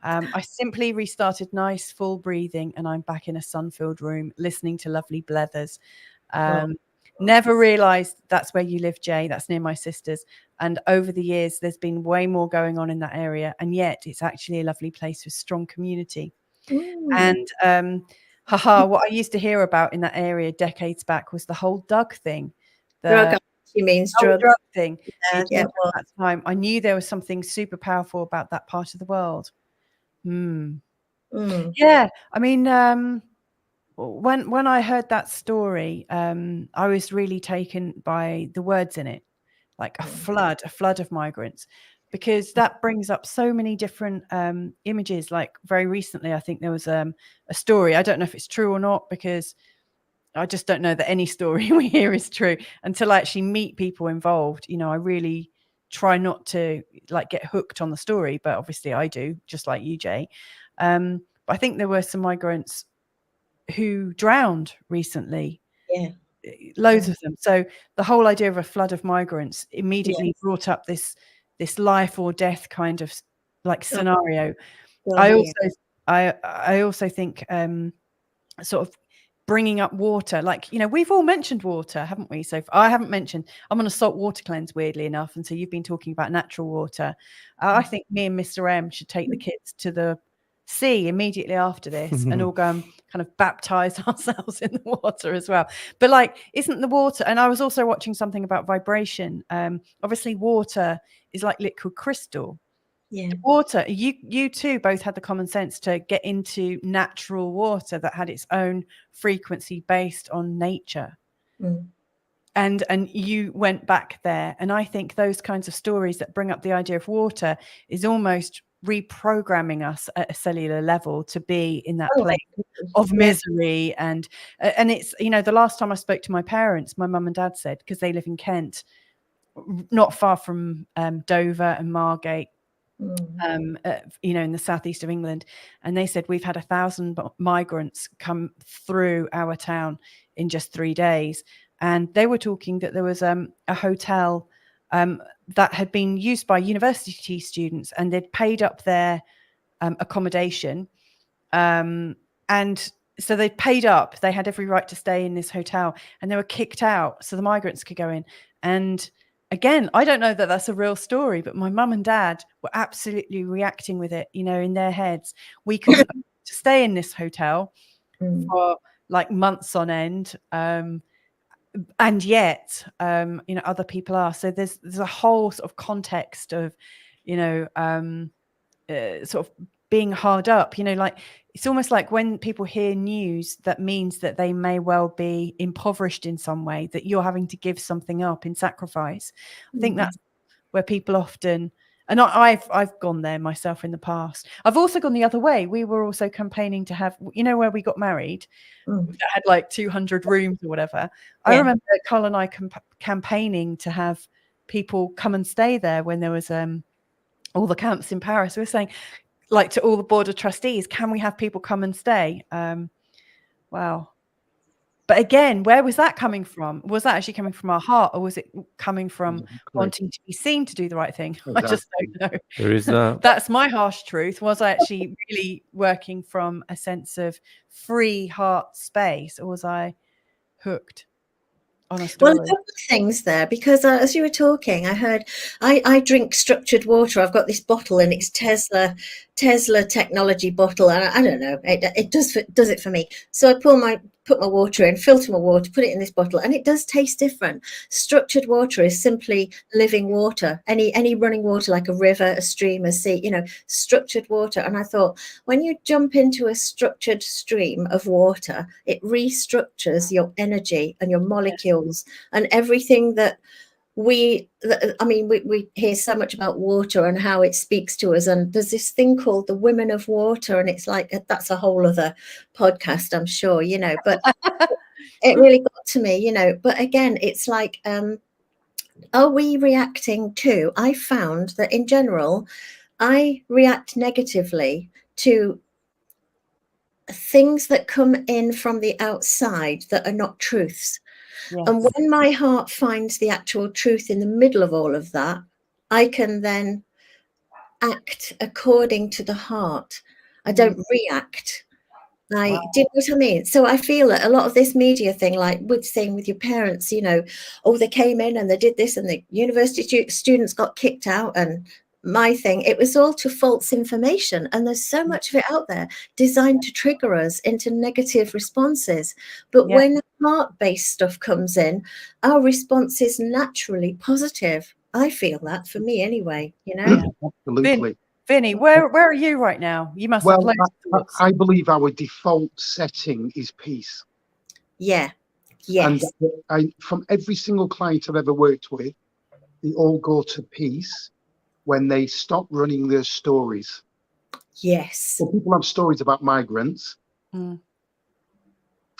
I simply restarted nice full breathing and I'm back in a sun-filled room listening to lovely blethers. Never realized that's where you live, Jay. That's near my sister's. And over the years, there's been way more going on in that area. And yet it's actually a lovely place with strong community. And what I used to hear about in that area decades back was the whole Doug thing. She means drug thing. Yeah, well, at that time, I knew there was something super powerful about that part of the world. Yeah, I mean, when I heard that story, I was really taken by the words in it, like a flood of migrants, because that brings up so many different images. Like very recently, I think there was a story. I don't know if it's true or not, because I just don't know that any story we hear is true until I actually meet people involved. I really try not to get hooked on the story, but obviously I do, just like you, Jay. But I think there were some migrants who drowned recently. Yeah, loads of them. So the whole idea of a flood of migrants immediately brought up this life or death kind of scenario. I also think sort of bringing up water, we've all mentioned water, haven't we? So I haven't mentioned, I'm on a salt water cleanse, weirdly enough, and so you've been talking about natural water. I think me and Mr. M should take the kids to the sea immediately after this and all go and kind of baptize ourselves in the water as well. But isn't the water, and I was also watching something about vibration, obviously water is like liquid crystal. Water, you two both had the common sense to get into natural water that had its own frequency based on nature. And you went back there, and I think those kinds of stories that bring up the idea of water is almost reprogramming us at a cellular level to be in that place of misery. And it's, the last time I spoke to my parents, my mum and dad said, because they live in Kent, not far from Dover and Margate, in the southeast of England, and they said we've had 1,000 migrants come through our town in just 3 days. And they were talking that there was a hotel that had been used by university students, and they'd paid up their accommodation. And so they'd paid up, they had every right to stay in this hotel, and they were kicked out so the migrants could go in. And again, I don't know that that's a real story, but my mum and dad were absolutely reacting with it, in their heads. We couldn't stay in this hotel for months on end. And yet, other people are. So there's a whole sort of context of, sort of being hard up, it's almost like when people hear news that means that they may well be impoverished in some way, that you're having to give something up in sacrifice. I think that's where people often, and I've gone there myself in the past. I've also gone the other way. We were also campaigning to have, where we got married, that had like 200 rooms or whatever. I remember Carl and I campaigning to have people come and stay there when there was all the camps in Paris. We were saying, like, to all the board of trustees, can we have people come and stay? Wow. But again, where was that coming from? Was that actually coming from our heart, or was it coming from wanting to be seen to do the right thing? Exactly. I just don't know. There is that. That's my harsh truth. Was I actually really working from a sense of free heart space, or was I hooked on a story? Well, a couple of things there, because as you were talking, I heard I drink structured water. I've got this bottle, and it's Tesla technology bottle, and I don't know, it does it for me. So I put my water in, filter my water, put it in this bottle, and it does taste different. Structured water is simply living water. Any running water, like a river, a stream, a sea, structured water. And I thought, when you jump into a structured stream of water, it restructures your energy and your molecules and everything that we hear so much about water and how it speaks to us, and there's this thing called the Women of Water, and it's like, that's a whole other podcast, I'm sure, but it really got to me, but again, it's like, are we reacting to, I found that in general, I react negatively to things that come in from the outside that are not truths. Yes. And when my heart finds the actual truth in the middle of all of that, I can then act according to the heart. I don't react. Do you know what I mean? So I feel that a lot of this media thing, like with saying with your parents, they came in and they did this, and the university students got kicked out, and my thing, it was all to false information, and there's so much of it out there designed to trigger us into negative responses. But when heart-based stuff comes in, our response is naturally positive. I feel that, for me anyway, Absolutely. Vinnie, where are you right now? You must have I believe our default setting is peace. Yeah. Yes. And from every single client I've ever worked with, they all go to peace when they stop running their stories. Yes. So people have stories about migrants.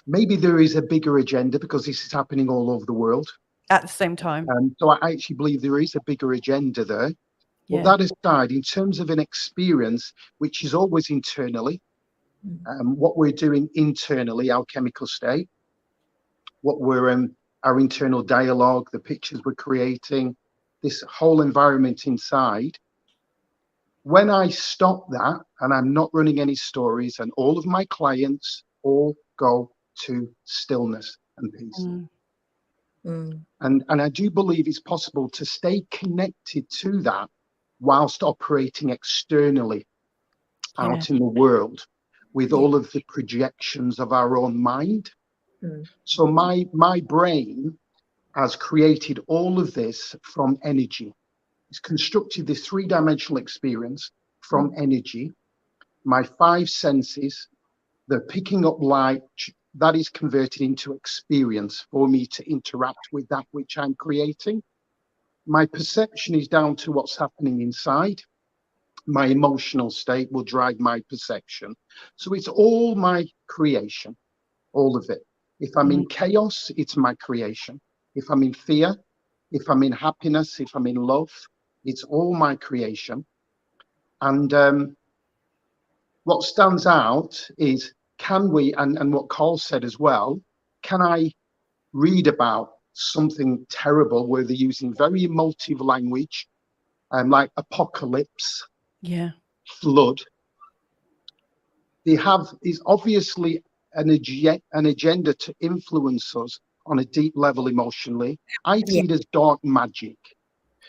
Maybe there is a bigger agenda, because this is happening all over the world at the same time. So I actually believe there is a bigger agenda there. But that aside, in terms of an experience, which is always internally, what we're doing internally, our chemical state, what we're our internal dialogue, the pictures we're creating, this whole environment inside. When I stop that and I'm not running any stories, and all of my clients all go to stillness and peace. And I do believe it's possible to stay connected to that whilst operating externally out in the world with all of the projections of our own mind. So my brain has created all of this from energy. It's constructed this three-dimensional experience from energy. My five senses, the picking up light, that is converted into experience for me to interact with that which I'm creating. My perception is down to what's happening inside. My emotional state will drive my perception. So it's all my creation, all of it. If I'm in chaos, it's my creation. If I'm in fear, if I'm in happiness, if I'm in love, it's all my creation. And what stands out is, can we, and what Carl said as well, can I read about something terrible where they're using very emotive language, like apocalypse, flood? They have is obviously an agenda to influence us on a deep level emotionally. I see it as dark magic.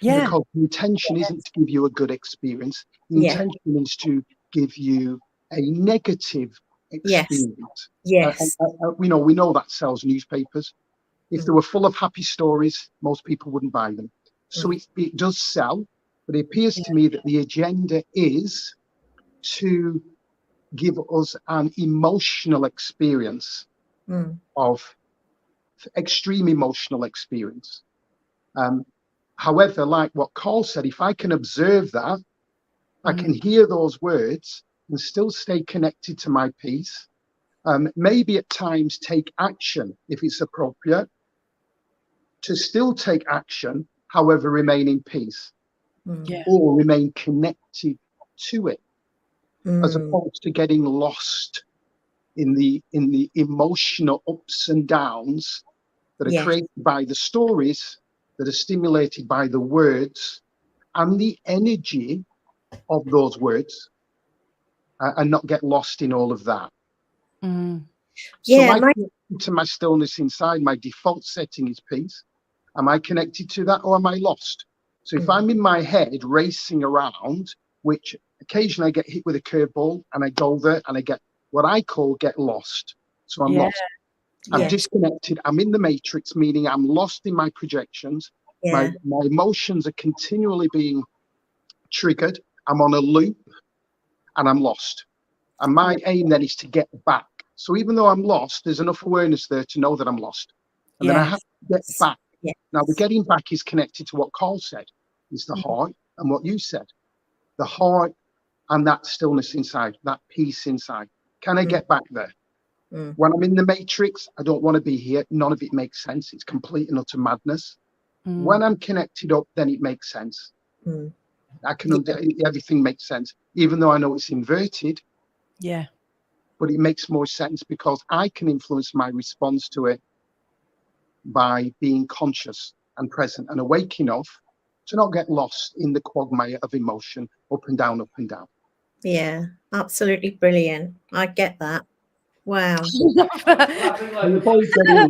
Because the intention isn't to give you a good experience. The intention is to give you a negative experience. We know that sells newspapers. If they were full of happy stories, most people wouldn't buy them. So it does sell, but it appears to me that the agenda is to give us an emotional experience of extreme emotional experience. However, like what Carl said, if I can observe that, I can hear those words and still stay connected to my peace. Maybe at times take action if it's appropriate, to still take action, however, remain in peace or remain connected to it, as opposed to getting lost in the emotional ups and downs that are created by the stories, that are stimulated by the words and the energy of those words, and not get lost in all of that. So to my stillness inside, my default setting is peace. Am I connected to that, or am I lost? So if I'm in my head racing around, which occasionally I get hit with a curveball and I go there and I get what I call get lost. So I'm lost. I'm disconnected. I'm in the matrix, meaning I'm lost in my projections. My emotions are continually being triggered. I'm on a loop and I'm lost. And my aim then is to get back. So even though I'm lost, there's enough awareness there to know that I'm lost. And then I have to get back. Now, the getting back is connected to what Carl said, is the heart, and what you said. The heart and that stillness inside, that peace inside. Can I get back there? When I'm in the matrix, I don't want to be here. None of it makes sense. It's complete and utter madness. When I'm connected up, then it makes sense. I can everything makes sense, even though I know it's inverted. But it makes more sense because I can influence my response to it by being conscious and present and awake enough to not get lost in the quagmire of emotion, up and down, up and down. Yeah, absolutely brilliant. I get that. Wow. I'm clapping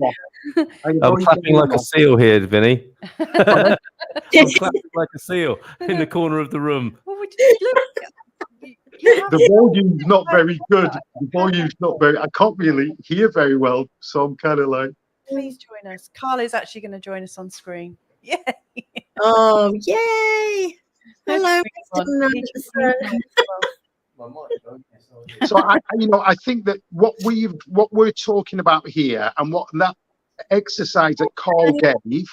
like a seal here, Vinnie. I'm clapping like a seal in the corner of the room. The volume's not very good. The volume's not very. I can't really hear very well, so I'm kind of like. Please join us. Carl is actually going to join us on screen. Yay! Oh, yay! Hello, So I think that what we're talking about here, and what that exercise that Carl gave,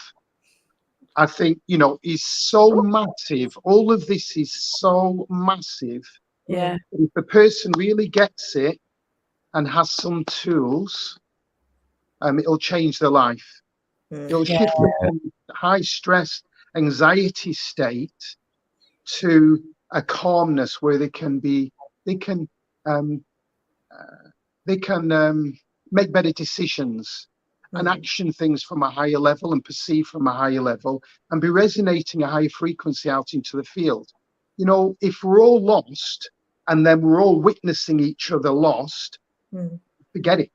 I think is so massive. All of this is so massive. Yeah. If the person really gets it and has some tools, it'll change their life. It'll shift from high stress, anxiety state to a calmness where they can make better decisions and action things from a higher level and perceive from a higher level and be resonating a higher frequency out into the field. If we're all lost and then we're all witnessing each other lost, forget it.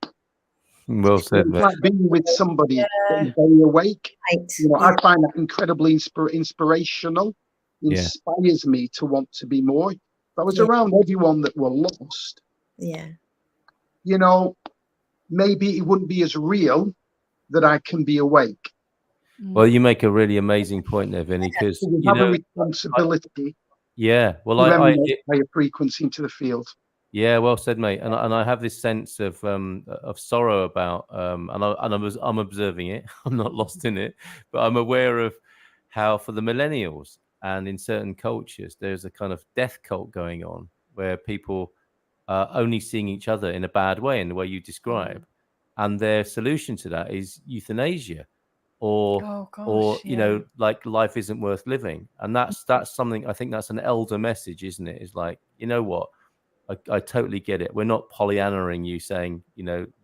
Well said, it's like being with somebody very awake. I find that incredibly inspirational. Inspires me to want to be more. If I was around everyone that were lost, maybe it wouldn't be as real that I can be awake. Well, you make a really amazing point there, Vinnie, because we have a responsibility. Well, I higher frequency into the field. Yeah, well said, mate. And I have this sense of sorrow about, and I'm observing it. I'm not lost in it, but I'm aware of how for the millennials and in certain cultures, there's a kind of death cult going on where people are only seeing each other in a bad way, in the way you describe, and their solution to that is euthanasia, or like life isn't worth living, and that's something. I think that's an elder message, isn't it? Is like, you know what? I totally get it. We're not Pollyannaing you saying,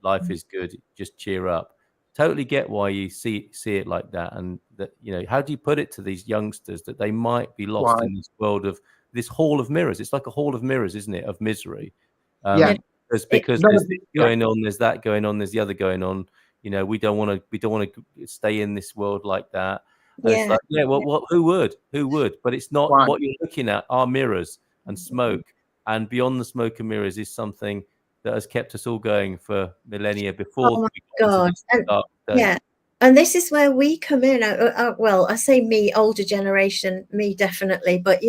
life is good, just cheer up. Totally get why you see it like that. And that, how do you put it to these youngsters that they might be lost in this world of this hall of mirrors? It's like a hall of mirrors, isn't it? Of misery. Because there's this going on, there's that going on, there's the other going on. We don't want to stay in this world like that. And it's like, who would? But it's not what you're looking at are mirrors and smoke. And beyond the smoke and mirrors is something that has kept us all going for millennia before. Oh my God. And this is where we come in. Well, I say me, older generation, me definitely. But,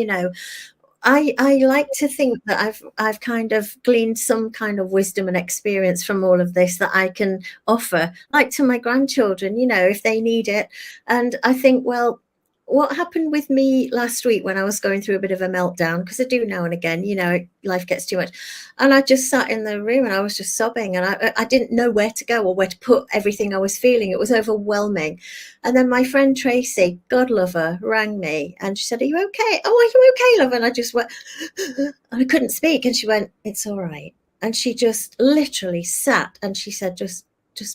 I like to think that I've kind of gleaned some kind of wisdom and experience from all of this that I can offer, like to my grandchildren, you know, if they need it. And I think, well, what happened with me last week when I was going through a bit of a meltdown, because I do now and again, you know, life gets too much. And I just sat in the room and I was just sobbing, and I didn't know where to go or where to put everything I was feeling. It was overwhelming. And then my friend Tracy, God love her, rang me and she said, "Are you okay? Oh, are you okay, love?" And I just went, and I couldn't speak. And she went, "It's all right." And she just literally sat and she said, just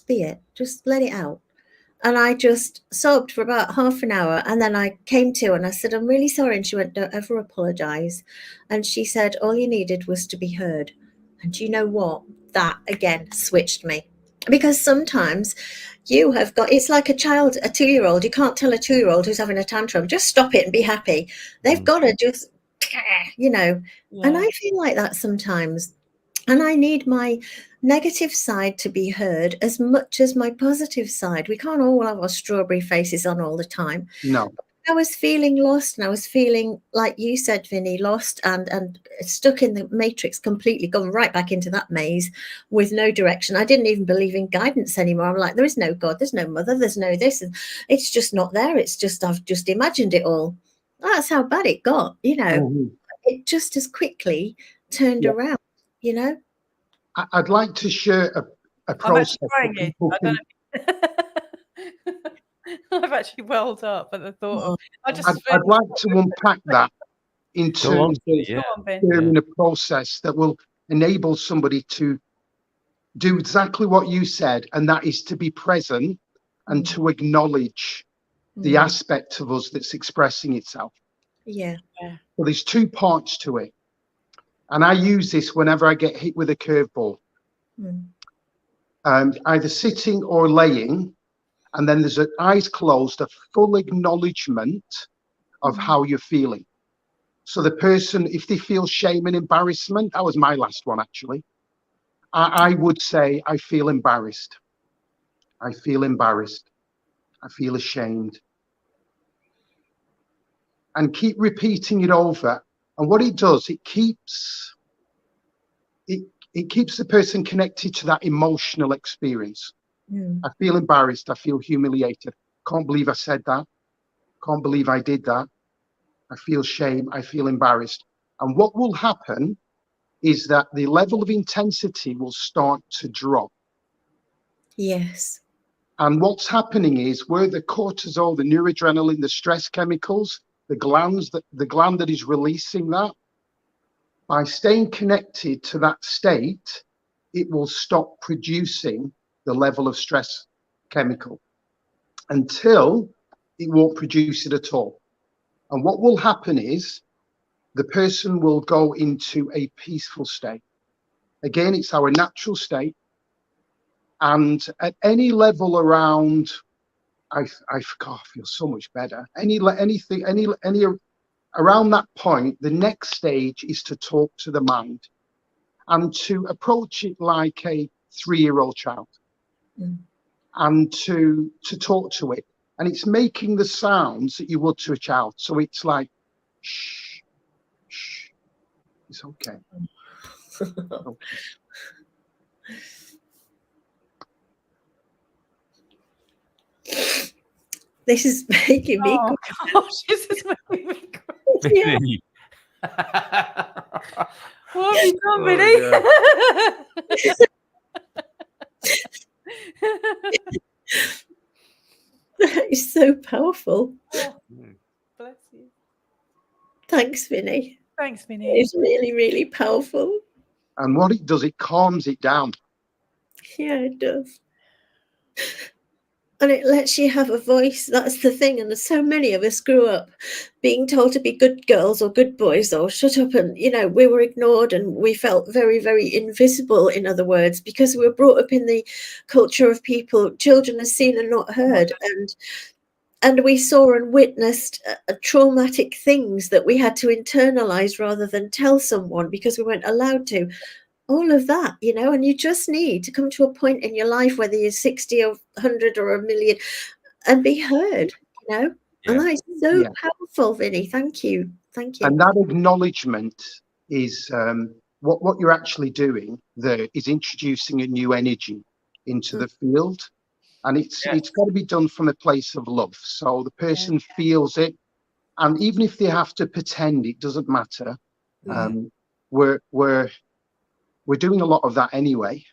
be it. Just let it out. And I just sobbed for about half an hour. And then I came to and I said, "I'm really sorry." And she went, "Don't ever apologize." And she said, "All you needed was to be heard." And you know what? That again switched me. Because sometimes you have got, it's like a child, a 2-year-old. You can't tell a 2-year-old who's having a tantrum, just stop it and be happy. They've got to just, you know, and I feel like that sometimes. And I need my negative side to be heard as much as my positive side. We can't all have our strawberry faces on all the time. No. I was feeling lost, and I was feeling, like you said, Vinnie, lost and stuck in the matrix completely, gone right back into that maze with no direction. I didn't even believe in guidance anymore. I'm like, there is no God, there's no mother, there's no this. And it's just not there. It's just, I've just imagined it all. That's how bad it got, you know. It just as quickly turned around, you know. I'd like to share a process. I've actually welled up at the thought of. I'd like to unpack that in terms of sharing a process that will enable somebody to do exactly what you said, and that is to be present and to acknowledge the aspect of us that's expressing itself. Yeah. Well, there's 2 parts to it, and I use this whenever I get hit with a curveball. Either sitting or laying. And then there's eyes closed, a full acknowledgement of how you're feeling. So the person, if they feel shame and embarrassment, that was my last one, actually. I would say, "I feel embarrassed. I feel embarrassed. I feel ashamed." And keep repeating it over. And what it does, it keeps the person connected to that emotional experience. I feel embarrassed. I feel humiliated. Can't believe I said that. Can't believe I did that. I feel shame. I feel embarrassed. And what will happen is that the level of intensity will start to drop. Yes. And what's happening is where the cortisol, the noradrenaline, the stress chemicals, the gland that is releasing that, by staying connected to that state, it will stop producing the level of stress chemical until it won't produce it at all. And what will happen is the person will go into a peaceful state. Again, it's our natural state. And at any level around, I feel so much better. Anything around that point, the next stage is to talk to the mind and to approach it like a 3-year-old child. And to talk to it, and it's making the sounds that you would to a child. So it's like, shh, shh, it's okay. Okay. This is making me. Oh gosh, this is making me cry. What have you done, Vinnie? That is so powerful. Bless you. Thanks, Vinnie. Thanks, Vinnie. It's really, really powerful. And what it does, it calms it down. Yeah, it does. And it lets you have a voice. That's the thing. And so many of us grew up being told to be good girls or good boys or shut up. And, you know, we were ignored and we felt very, very invisible, in other words, because we were brought up in the culture of people, children are seen and not heard. And we saw and witnessed traumatic things that we had to internalize rather than tell someone because we weren't allowed to. All of that, you know, and you just need to come to a point in your life, whether you're 60 or 100 or a million, and be heard, you know. And that is so powerful, Vinnie. Thank you. Thank you. And that acknowledgement is what you're actually doing there is introducing a new energy into the field. And it's got to be done from a place of love. So the person feels it. And even if they have to pretend, it doesn't matter. We're doing a lot of that anyway.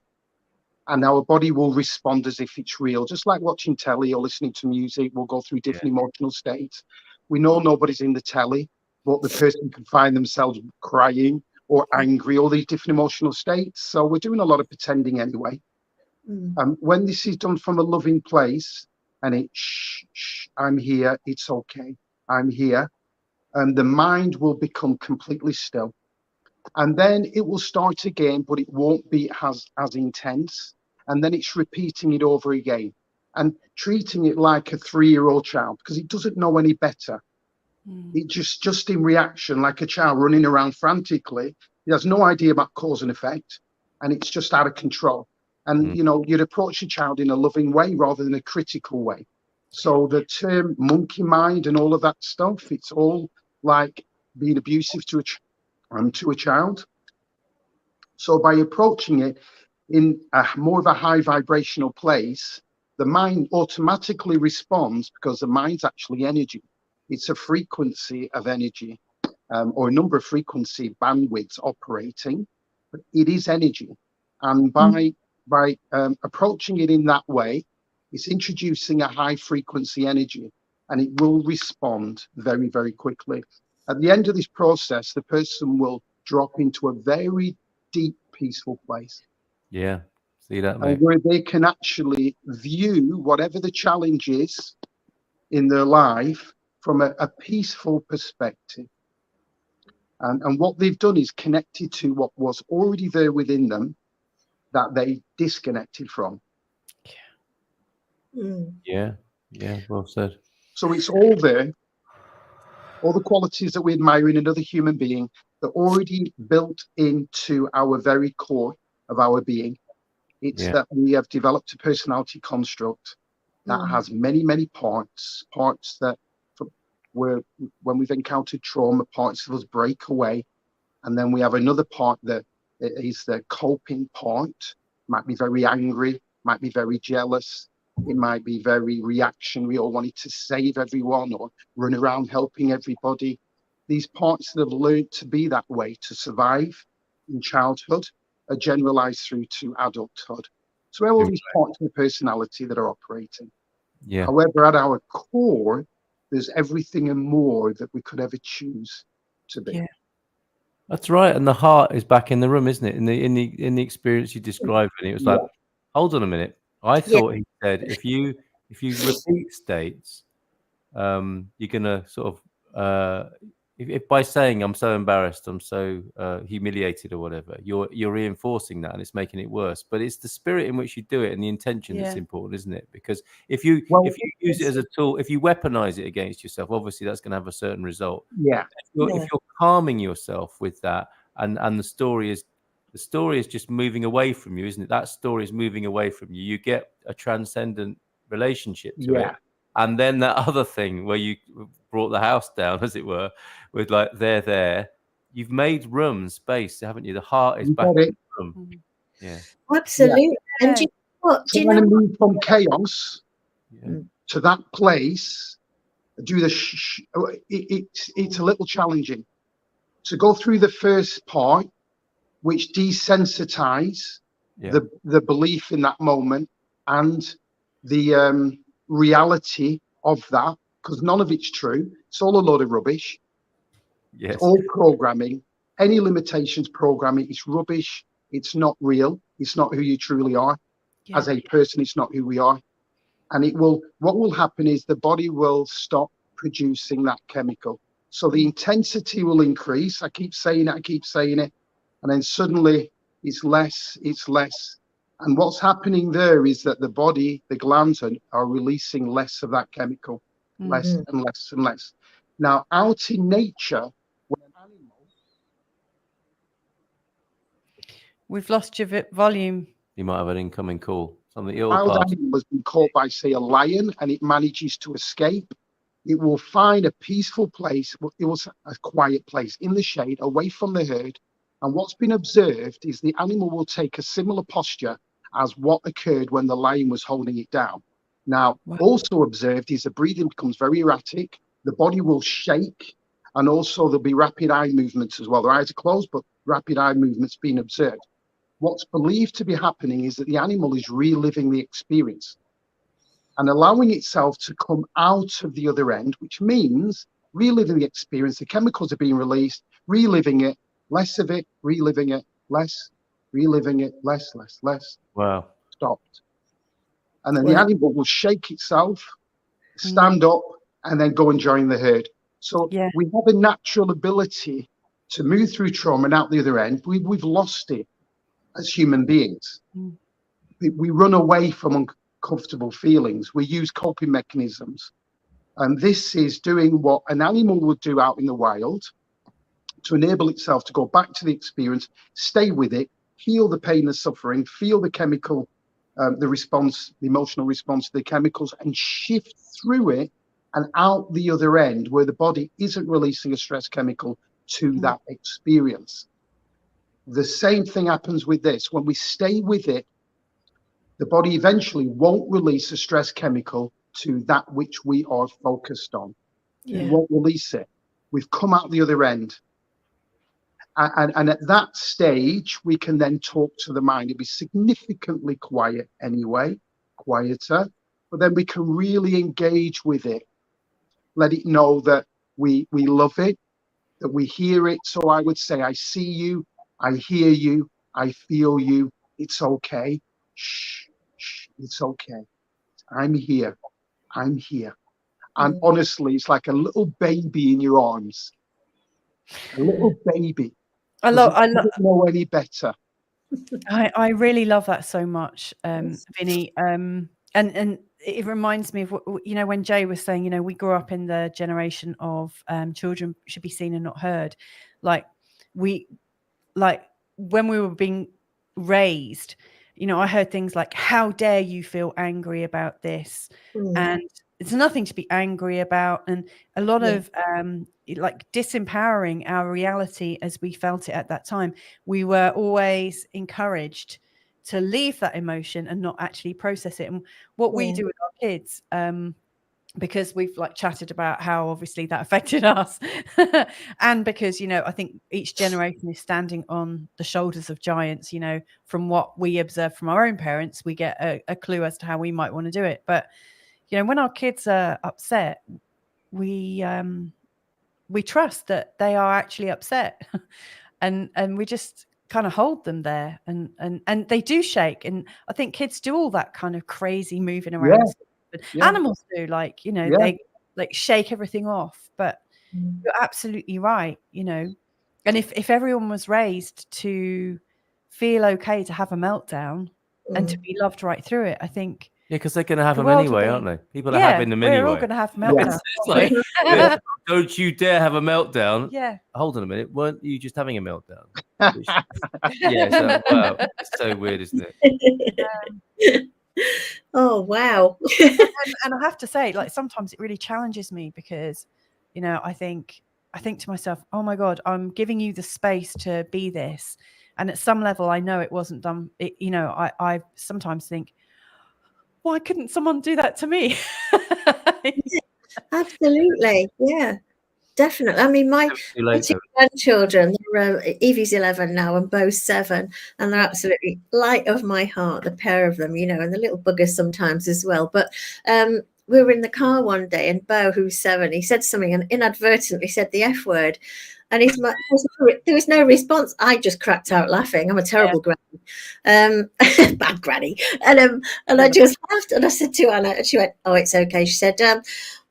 And our body will respond as if it's real. Just like watching telly or listening to music, we'll go through different emotional states. We know nobody's in the telly, but the person can find themselves crying or angry, all these different emotional states. So we're doing a lot of pretending anyway. When this is done from a loving place, and it's I'm here, it's okay, I'm here, and the mind will become completely still. And then it will start again, but it won't be as intense. And then it's repeating it over again and treating it like a 3-year-old child, because it doesn't know any better. It just in reaction, like a child running around frantically. It has no idea about cause and effect, and it's just out of control. And, you know, you'd approach a child in a loving way rather than a critical way. So the term monkey mind and all of that stuff, it's all like being abusive to a child. So by approaching it in a more of a high vibrational place, the mind automatically responds, because the mind's actually energy. It's a frequency of energy, or a number of frequency bandwidths operating, but it is energy. And by approaching it in that way, it's introducing a high frequency energy, and it will respond very, very quickly. At the end of this process, the person will drop into a very deep, peaceful place. Yeah, see that, mate. Where they can actually view whatever the challenge is in their life from a peaceful perspective. And what they've done is connected to what was already there within them that they disconnected from. Yeah, well said. So it's all there. All the qualities that we admire in another human being, they're already built into our very core of our being. It's that we have developed a personality construct that has many, many parts that when we've encountered trauma, parts of us break away. And then we have another part that is the coping part. Might be very angry, might be very jealous. It might be very reactionary, or wanting to save everyone or run around helping everybody. These parts that have learned to be that way to survive in childhood are generalized through to adulthood. So we have all these parts of the personality that are operating. However, at our core, there's everything and more that we could ever choose to be. That's right. And the heart is back in the room, isn't it? In the experience you described, and it was like, hold on a minute. I thought he said if you repeat states, you're gonna sort of if by saying I'm so embarrassed, I'm so humiliated or whatever, you're reinforcing that, and it's making it worse. But it's the spirit in which you do it and the intention that's important, isn't it? Because if you use it as a tool, if you weaponize it against yourself, obviously that's going to have a certain result. If you're calming yourself with that, and the story is just moving away from you, isn't it? That story is moving away from you. You get a transcendent relationship to it. And then that other thing where you brought the house down, as it were, with like there, you've made room, space, haven't you? The heart is back in the room. Yeah, absolutely. And do you know what? So when I move from chaos to that place, do the it's a little challenging to go through the first part, which desensitize the belief in that moment and the reality of that, because none of it's true. It's all a load of rubbish. It's all programming. Any limitations programming, it's rubbish. It's not real. It's not who you truly are as a person. It's not who we are. And what will happen is the body will stop producing that chemical. So the intensity will increase. I keep saying it. And then suddenly it's less. And what's happening there is that the body, the glands are releasing less of that chemical, less and less and less. Now, out in nature, when an animal... We've lost your volume. You might have an incoming call. Wild animal has been caught by, say, a lion, and it manages to escape. It will find a peaceful place, it will a quiet place in the shade, away from the herd. And what's been observed is the animal will take a similar posture as what occurred when the lion was holding it down. Now, also observed is the breathing becomes very erratic, the body will shake, and also there'll be rapid eye movements as well. Their eyes are closed, but rapid eye movements being observed. What's believed to be happening is that the animal is reliving the experience and allowing itself to come out of the other end, which means reliving the experience. The chemicals are being released, reliving it, less of it, reliving it, less, reliving it, less. Wow. Stopped. And then the animal will shake itself, stand up, and then go and join the herd. So we have a natural ability to move through trauma and out the other end. We've lost it as human beings. We run away from uncomfortable feelings. We use coping mechanisms. And this is doing what an animal would do out in the wild to enable itself to go back to the experience, stay with it, feel the pain and suffering, feel the chemical, the response, the emotional response to the chemicals, and shift through it and out the other end where the body isn't releasing a stress chemical to that experience. The same thing happens with this. When we stay with it, the body eventually won't release a stress chemical to that which we are focused on. It won't release it. We've come out the other end. And at that stage, we can then talk to the mind. It'll be significantly quiet anyway, quieter, but then we can really engage with it. Let it know that we love it, that we hear it. So I would say, I see you, I hear you, I feel you. It's okay. Shh, it's okay. I'm here. I'm here. And honestly, it's like a little baby in your arms. A little baby. I don't know any better. I really love that so much, Vinnie. And it reminds me of what, when Jay was saying, we grew up in the generation of children should be seen and not heard. Like when we were being raised, I heard things like, how dare you feel angry about this? And it's nothing to be angry about. And a lot of disempowering our reality as we felt it at that time. We were always encouraged to leave that emotion and not actually process it. And what we do with our kids, because we've chatted about how obviously that affected us and because, I think each generation is standing on the shoulders of giants, from what we observe from our own parents, we get a clue as to how we might want to do it. But, when our kids are upset, we trust that they are actually upset and we just kind of hold them there and they do shake. And I think kids do all that kind of crazy moving around. Animals do, they shake everything off. But you're absolutely right, and if everyone was raised to feel okay to have a meltdown and to be loved right through it, I think because they're going to have them anyway, aren't they? People are having them anyway. We're all going to have meltdowns. It's like, don't you dare have a meltdown. Hold on a minute, weren't you just having a meltdown? Wow, it's so weird, isn't it? Oh wow. and I have to say, sometimes it really challenges me because I think to myself, oh my God, I'm giving you the space to be this, and at some level I know it wasn't done. I sometimes think, why couldn't someone do that to me? Absolutely, definitely. I mean, my two grandchildren, Evie's 11 now and Bo's 7, and they're absolutely light of my heart, the pair of them, and the little buggers sometimes as well. But we were in the car one day, and Bo, who's 7, he said something and inadvertently said the F word. And there was no response. I just cracked out laughing. I'm a terrible granny, bad granny. And I just laughed. And I said to Anna, and she went, "Oh, it's okay." She said,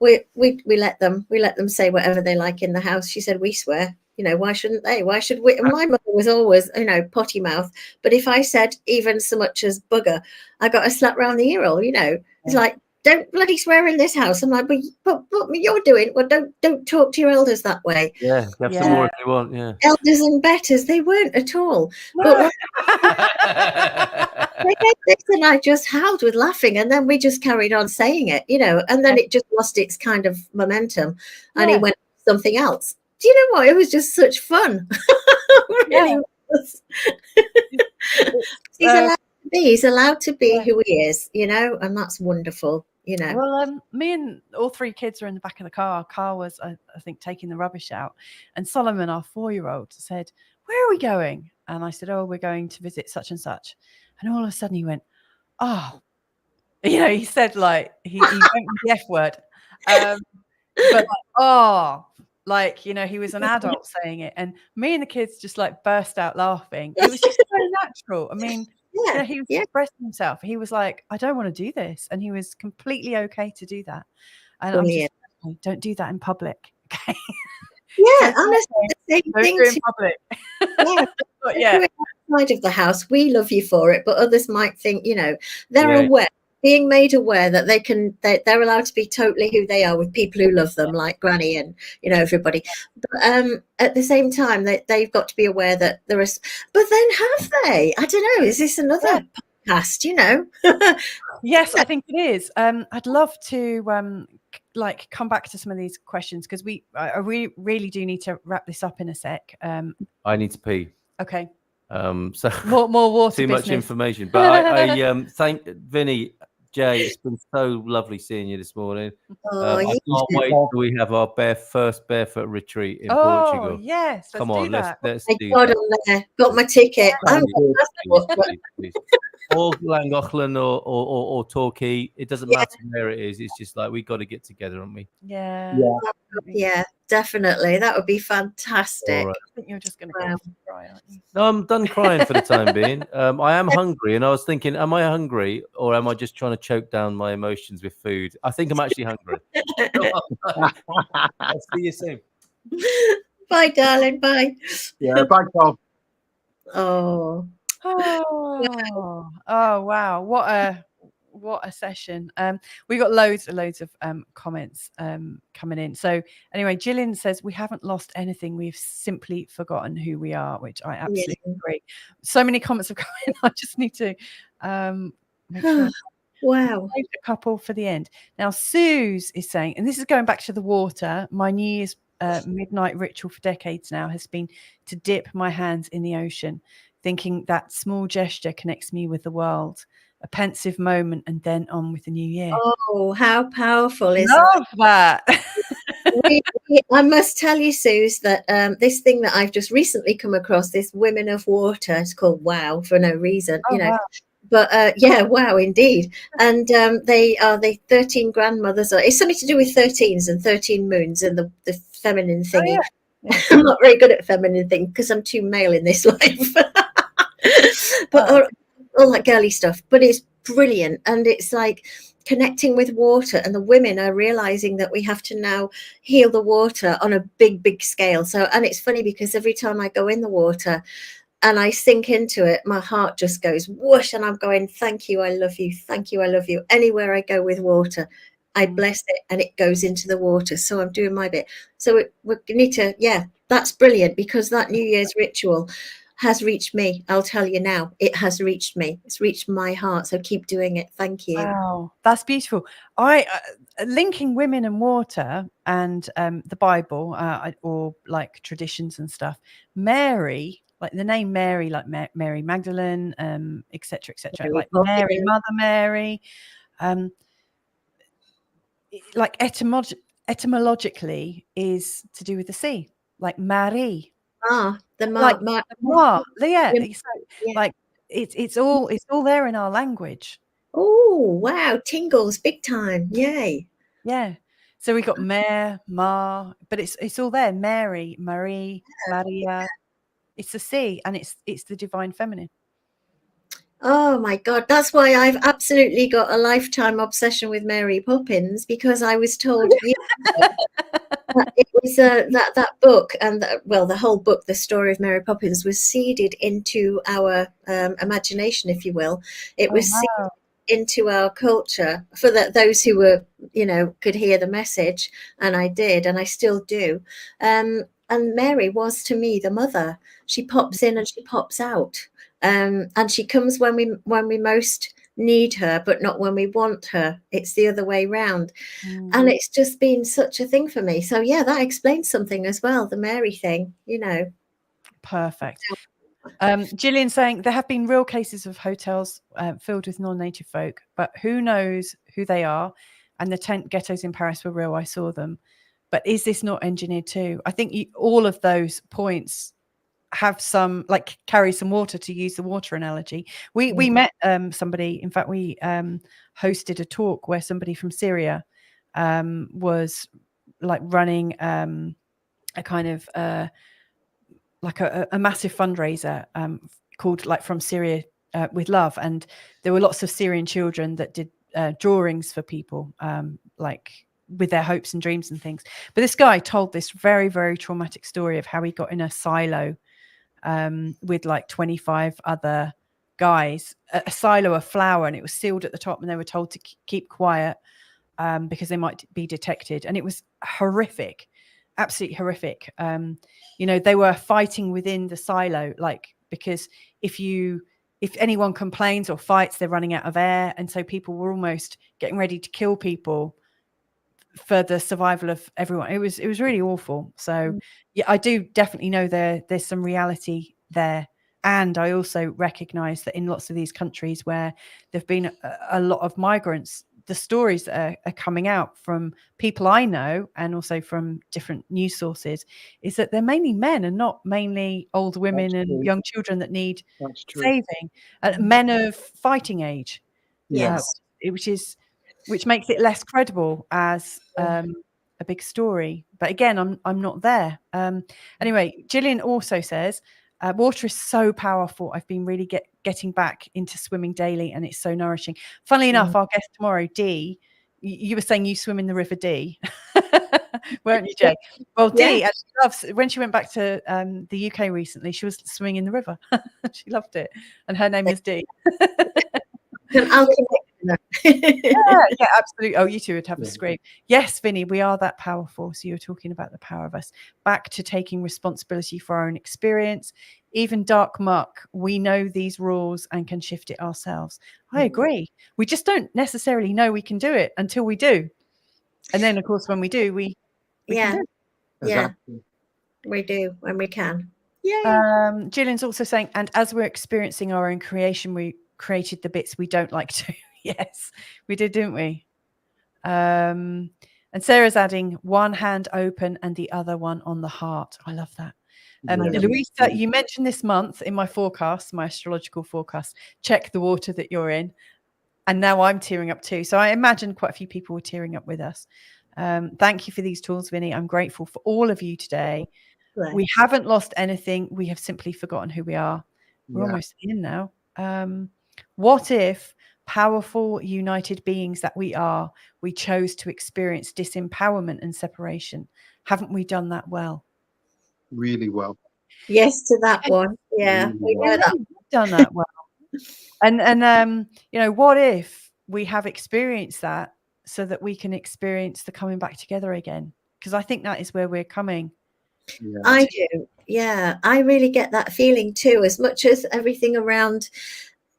"We let them say whatever they like in the house." She said, "We swear. Why shouldn't they? Why should we?" And my mother was always, potty mouth. But if I said even so much as bugger, I got a slap round the ear hole. It's like, don't bloody swear in this house. I'm like, but what you're doing? Well, don't talk to your elders that way. Yeah, have some more if you want. Yeah, elders and betters, they weren't at all. No. But they did this, and I just howled with laughing, and then we just carried on saying it, and then it just lost its kind of momentum, and he went something else. Do you know what? It was just such fun. Really was. He's allowed to be who he is, and that's wonderful. Well, me and all 3 kids are in the back of the car. Carl was, I think, taking the rubbish out, and Solomon, our 4-year-old, said, "Where are we going?" And I said, "Oh, we're going to visit such and such." And all of a sudden he went, "Oh," he said, like, he went with the F word, but like, "Oh," like, he was an adult saying it, and me and the kids just like burst out laughing. It was just so natural. I mean, he was expressing himself. He was like, "I don't want to do this," and he was completely okay to do that. And I'm just like, don't do that in public, okay? Yeah, honestly, the same thing in public. But outside of the house, we love you for it, but others might think, they're aware, being made aware that they're allowed to be totally who they are with people who love them, like Granny and everybody. But at the same time, they've got to be aware that there is. But then, have they? I don't know. Is this another podcast? Yes, I think it is. I'd love to come back to some of these questions, because we really do need to wrap this up in a sec. I need to pee. Okay. So more water. Too much information, but I thank Vinnie, Jay. It's been so lovely seeing you this morning. I can't wait till we have our first barefoot retreat in Portugal. Yes, come on, let's do that. I'm there. Got my ticket. Or Llangollen or Torquay, it doesn't matter where it is. It's just like we got to get together, aren't we? Yeah, definitely. That would be fantastic. Right. I think you're just going to cry, aren't you? No, I'm done crying for the time being. I am hungry, and I was thinking, am I hungry, or am I just trying to choke down my emotions with food? I think I'm actually hungry. I'll see you soon. Bye, darling. Bye. Yeah, bye, Carl. Oh, wow. What a session. We got loads of comments coming in. So anyway, Gillian says, we haven't lost anything, we've simply forgotten who we are, which I absolutely agree. So many comments have come in. I just need to make sure. Wow. A couple for the end. Now Suze is saying, and this is going back to the water, my New Year's midnight ritual for decades now has been to dip my hands in the ocean, thinking that small gesture connects me with the world. A pensive moment, and then on with the new year. Oh, how powerful is that? I must tell you, Suze, that this thing that I've just recently come across, this Women of Water, it's called WOW for no reason, Wow. But wow, indeed. And they are the 13 grandmothers. It's something to do with 13s and 13 moons and the feminine thingy. I'm not very good at feminine thing because I'm too male in this life. But all that girly stuff. But it's brilliant, and it's like connecting with water, and the women are realizing that we have to now heal the water on a big scale. So, and it's funny because every time I go in the water and I sink into it, my heart just goes whoosh, and I'm going, thank you, I love you, thank you, I love you. Anywhere I go with water, I bless it, and it goes into the water. So I'm doing my bit. So we need to, that's brilliant, because that New Year's ritual has reached me. I'll tell you now, it has reached me. It's reached my heart. So keep doing it. Thank you. Wow, that's beautiful. I linking women and water and the Bible or like traditions and stuff. Mary, like the name Mary, like Mary Magdalene, etc., like Mary, Mother Mary, like etymologically is to do with the sea, like Marie. Like it's all there in our language. Oh wow, tingles big time. Yay. Yeah. So we got Mare, Ma, but it's all there. Mary, Marie, Maria. It's the sea, and it's the divine feminine. Oh my God, that's why I've absolutely got a lifetime obsession with Mary Poppins, because I was told it was that book, and the whole book, the story of Mary Poppins, was seeded into our imagination, if you will. It was into our culture for those who were, could hear the message. And I did, and I still do. And Mary was to me the mother. She pops in and she pops out. And she comes when we most need her, but not when we want her. It's the other way round. And it's just been such a thing for me. So yeah, that explains something as well, the Mary thing, Perfect. Gillian saying there have been real cases of hotels filled with non-native folk, but who knows who they are? And the tent ghettos in Paris were real. I saw them. But is this not engineered too? I think all of those points have some, like, carry some water, to use the water analogy. We met somebody, in fact, we hosted a talk where somebody from Syria was like running a kind of like a massive fundraiser called like From Syria with Love, and there were lots of Syrian children that did drawings for people like with their hopes and dreams and things. But this guy told this very, very traumatic story of how he got in a silo with like 25 other guys, a silo of flour, and it was sealed at the top, and they were told to keep quiet because they might be detected. And it was horrific, absolutely horrific. They were fighting within the silo, like, because if anyone complains or fights, they're running out of air. And so people were almost getting ready to kill people for the survival of everyone. It was really awful. So yeah, I do definitely know there's some reality there. And I also recognize that in lots of these countries where there've been a lot of migrants, the stories that are coming out from people I know and also from different news sources is that they're mainly men and not mainly old women and young children that need saving. Men of fighting age. Yes. Which makes it less credible as a big story. But again, I'm not there. Anyway, Gillian also says, water is so powerful. I've been really getting back into swimming daily, and it's so nourishing. Funnily enough, our guest tomorrow, Dee, you were saying you swim in the River Dee, weren't you, Jay? Well, Dee actually loves, when she went back to the UK recently, she was swimming in the river. She loved it. And her name is Dee. I'll yeah, absolutely. Oh, you two would have a scream. Yes, Vinnie, we are that powerful. So you're talking about the power of us. Back to taking responsibility for our own experience. Even dark muck, we know these rules and can shift it ourselves. I agree. We just don't necessarily know we can do it until we do. And then, of course, when we do, we can do it. Exactly. We do when we can. Yeah. Gillian's also saying, and as we're experiencing our own creation, we created the bits we don't like to. Yes, we did, didn't we? And Sarah's adding one hand open and the other one on the heart. I love that. Louisa, you mentioned this month in my forecast, my astrological forecast, check the water that you're in. And now I'm tearing up too. So I imagine quite a few people were tearing up with us. Thank you for these tools, Vinnie. I'm grateful for all of you today. Right. We haven't lost anything. We have simply forgotten who we are. We're almost in now. What if, powerful, united beings that we are, we chose to experience disempowerment and separation? Haven't we done that well? Really well. Yes to that one. Yeah, really we know that. We've done that well. And what if we have experienced that so that we can experience the coming back together again? Because I think that is where we're coming. Yeah. I do. Yeah, I really get that feeling too. As much as everything around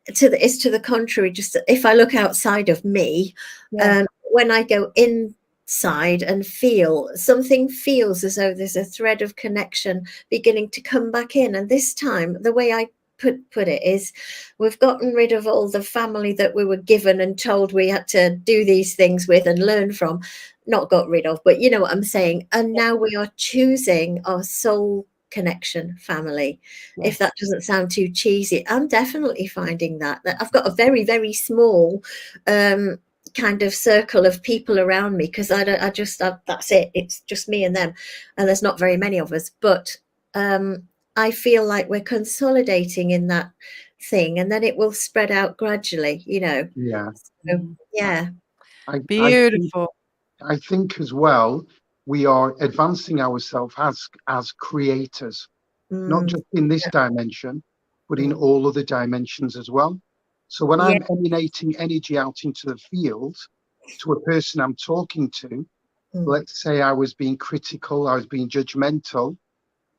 is to the contrary. Just if I look outside of me, when I go inside and something feels as though there's a thread of connection beginning to come back in. And this time, the way I put it is, we've gotten rid of all the family that we were given and told we had to do these things with and learn from. Not got rid of, but you know what I'm saying. And now we are choosing our soul connection family. Yes. If that doesn't sound too cheesy, I'm definitely finding that I've got a very, very small kind of circle of people around me, because that's it. It's just me and them, and there's not very many of us. But I feel like we're consolidating in that thing, and then it will spread out gradually. Yeah. So, yeah. Beautiful. I think as well, we are advancing ourselves as creators, not just in this dimension, but in all other dimensions as well. So when I'm emanating energy out into the field to a person I'm talking to, let's say I was being critical, I was being judgmental,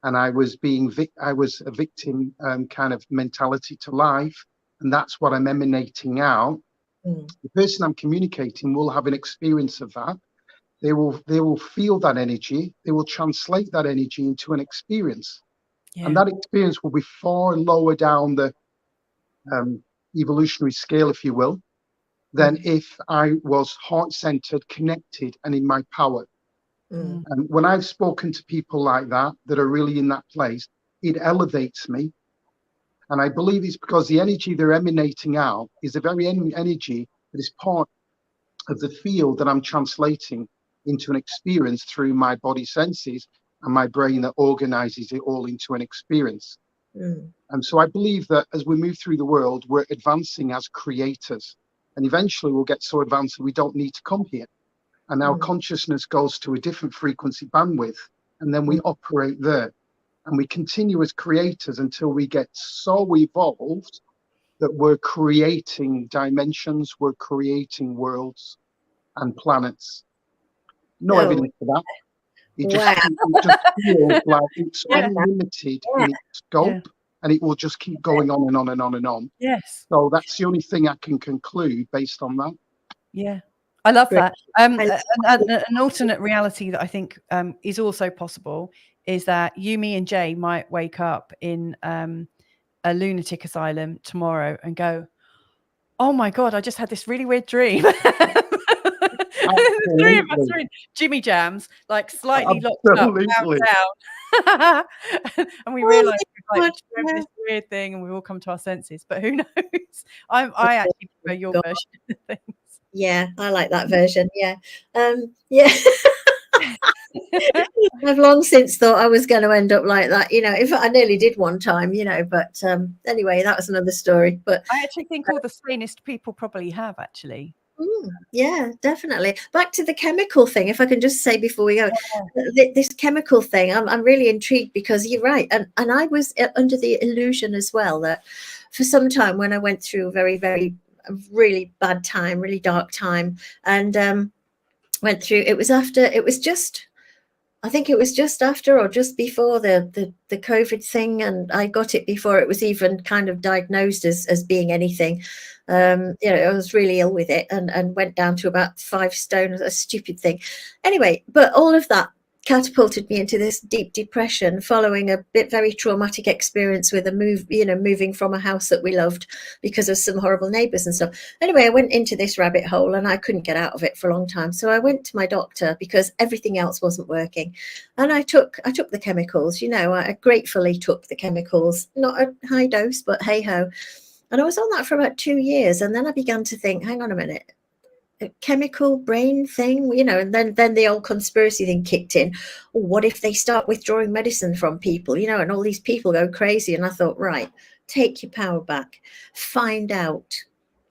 and I was a victim kind of mentality to life, and that's what I'm emanating out. The person I'm communicating will have an experience of that. They will feel that energy. They will translate that energy into an experience, and that experience will be far lower down the evolutionary scale, if you will, than if I was heart-centered, connected, and in my power. And when I've spoken to people like that are really in that place, it elevates me. And I believe it's because the energy they're emanating out is the very energy that is part of the field that I'm translating into an experience through my body senses and my brain that organizes it all into an experience. And so I believe that as we move through the world, we're advancing as creators. And eventually we'll get so advanced that we don't need to come here. And our consciousness goes to a different frequency bandwidth, and then we operate there. And we continue as creators until we get so evolved that we're creating dimensions, we're creating worlds and planets. No evidence for that. It just feels like it's unlimited in its scope, and it will just keep going on and on and on and on. Yes. So that's the only thing I can conclude based on that. Yeah. I love that. An alternate reality that I think is also possible is that you, me, and Jay might wake up in a lunatic asylum tomorrow and go, "Oh my God, I just had this really weird dream." The three of us are in Jimmy Jams, like slightly locked up, down. And we realise we've like this weird thing, and we all come to our senses. But who knows? I actually prefer your version of things. Yeah, I like that version. Yeah. I've long since thought I was going to end up like that, if I nearly did one time, but anyway, that was another story. But I actually think all the sanest people probably have, actually. Yeah, definitely. Back to the chemical thing, if I can just say before we go, this chemical thing, I'm really intrigued because you're right. And I was under the illusion as well that for some time when I went through a very, very really bad time, really dark time, and went through, I think it was just after or just before the COVID thing, and I got it before it was even kind of diagnosed as being anything. I was really ill with it and went down to about 5 stone, a stupid thing. Anyway, but all of that catapulted me into this deep depression following a very traumatic experience with moving from a house that we loved because of some horrible neighbors and stuff. Anyway, I went into this rabbit hole and I couldn't get out of it for a long time. So I went to my doctor because everything else wasn't working. And I took the chemicals, I gratefully took the chemicals, not a high dose, but hey ho. And I was on that for about 2 years. And then I began to think, hang on a minute, a chemical brain thing, and then the old conspiracy thing kicked in. What if they start withdrawing medicine from people, and all these people go crazy? And I thought, right, take your power back, find out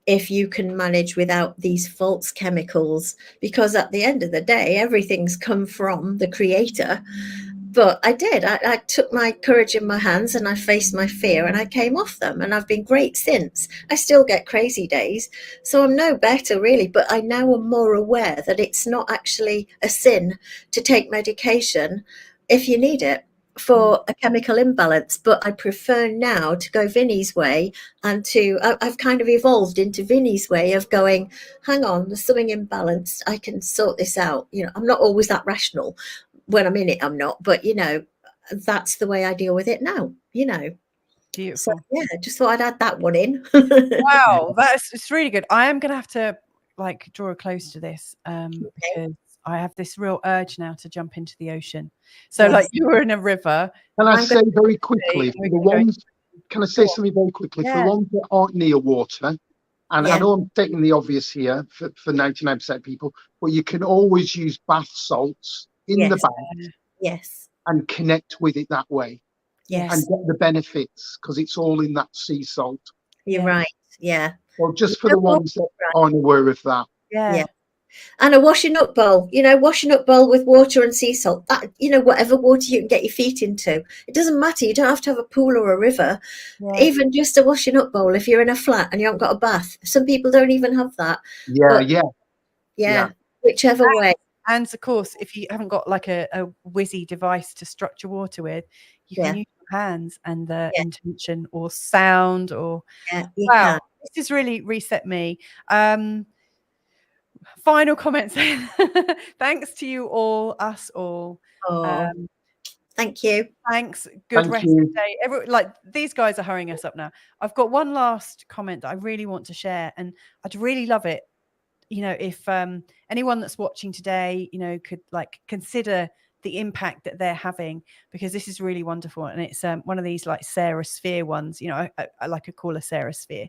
if you can manage without these false chemicals, because at the end of the day, everything's come from the creator. But I did. I took my courage in my hands and I faced my fear and I came off them, and I've been great since. I still get crazy days, so I'm no better really, but I now am more aware that it's not actually a sin to take medication if you need it for a chemical imbalance. But I prefer now to go Vinnie's way, and I've kind of evolved into Vinnie's way of going, hang on, there's something imbalanced, I can sort this out. I'm not always that rational. When I'm in it, I'm not, but that's the way I deal with it now. Beautiful. So, yeah, just thought I'd add that one in. Wow, it's really good. I am going to have to draw a close to this because I have this real urge now to jump into the ocean. So you were in a river. Can I say very quickly, for the ones, can I say something very quickly? For the ones that aren't near water, and I know I'm stating the obvious here for 99% of people, but you can always use bath salts in the bath, and connect with it that way, and get the benefits because it's all in that sea salt. You're right. Yeah. Well, just for the ones that aren't aware of that. Yeah. And a washing up bowl, washing up bowl with water and sea salt, that, whatever water you can get your feet into. It doesn't matter. You don't have to have a pool or a river, even just a washing up bowl. If you're in a flat and you haven't got a bath, some people don't even have that. Yeah. Whichever way. And of course, if you haven't got like a whizzy device to structure water with, you can use your hands and the intention or sound or wow, this has really reset me. Final comments. Thanks to you all, us all. Thank you. Thanks. Good rest of the day. These guys are hurrying us up now. I've got one last comment that I really want to share, and I'd really love it, if anyone that's watching today, could consider the impact that they're having, because this is really wonderful, and it's one of these like Sarah Sphere ones. I like to call her Sarah Sphere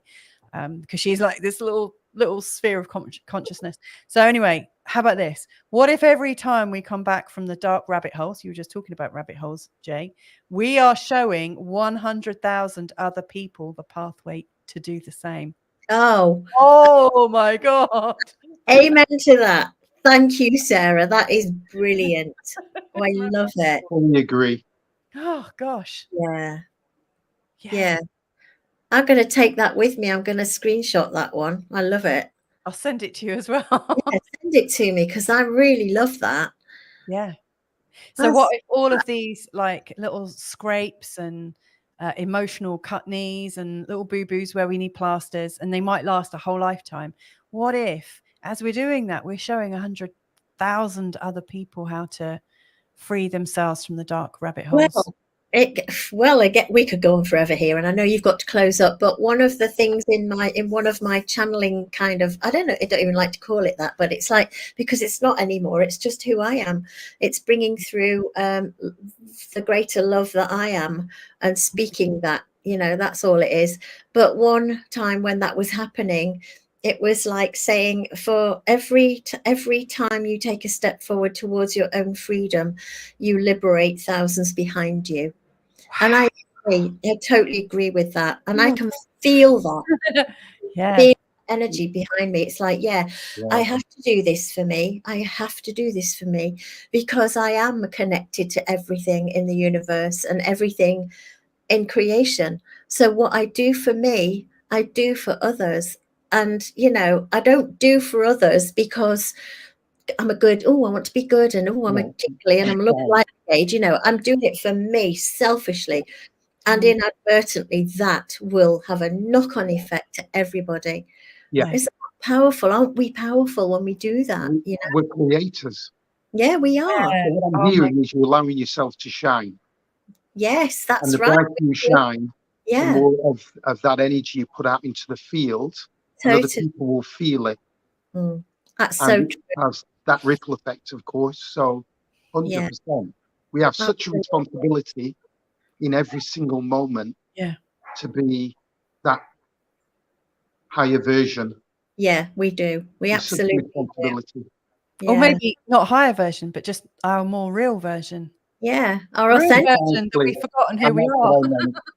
because she's like this little sphere of consciousness. So anyway, how about this? What if every time we come back from the dark rabbit holes, you were just talking about rabbit holes, Jay, we are showing 100,000 other people the pathway to do the same? Oh my God. Amen to that. Thank you, Sarah. That is brilliant. I love it. I agree. Oh gosh. Yeah. I'm going to take that with me. I'm going to screenshot that one. I love it. I'll send it to you as well. Send it to me, because I really love that. Yeah. So what if all of these like little scrapes and emotional cut knees and little boo-boos where we need plasters, and they might last a whole lifetime? What if, as we're doing that, we're showing 100,000 other people how to free themselves from the dark rabbit holes? We could go on forever here, and I know you've got to close up, but one of the things in one of my channeling kind of, I don't know, I don't even like to call it that, but it's like, because it's not anymore, it's just who I am. It's bringing through the greater love that I am and speaking that, that's all it is. But one time when that was happening, it was like saying, for every time you take a step forward towards your own freedom, you liberate thousands behind you. And I totally agree with that. And I can feel that. Feel energy behind me. It's like, I have to do this for me. I have to do this for me, because I am connected to everything in the universe and everything in creation. So what I do for me, I do for others. And, I don't do for others because I'm I want to be good, and I'm a tickly, and I'm looking like age, I'm doing it for me selfishly. And inadvertently, that will have a knock-on effect to everybody. It's powerful. Aren't we powerful when we do that? We're creators. Yeah, we are. So what I'm hearing is you're allowing yourself to shine. Yes, that's and the right. brighter you shine, the more of that energy you put out into the field, and other people will feel it. That's so true. It has that ripple effect, of course. So 100%. We have such a responsibility in every single moment to be that higher version. Yeah, we do. We absolutely do. Or maybe not higher version, but just our more real version. Yeah, our authentic version that we've forgotten who we are.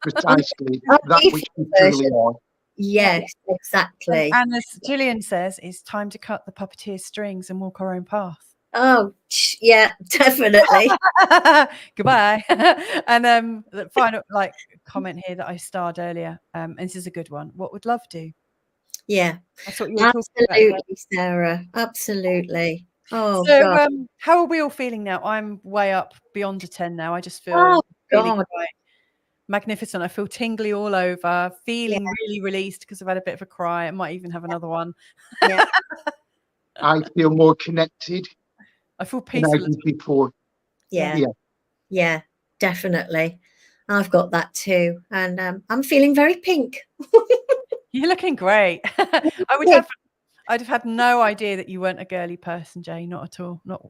Precisely that which we truly are. Yes, exactly. And as Gillian says, it's time to cut the puppeteer's strings and walk our own path. Oh, yeah, definitely. Goodbye. And the final comment here that I starred earlier, and this is a good one. What would love do? Yeah, that's what you were talking about. Absolutely, Sarah. Absolutely. Oh, so God. How are we all feeling now? I'm way up beyond a 10 now. I just feel really quite magnificent. I feel tingly all over, feeling really released because I've had a bit of a cry. I might even have another one. Yeah. I feel more connected. I feel peaceful before. Yeah, definitely. I've got that too, and I'm feeling very pink. You're looking great. I'd have had no idea that you weren't a girly person, Jay. Not at all. Not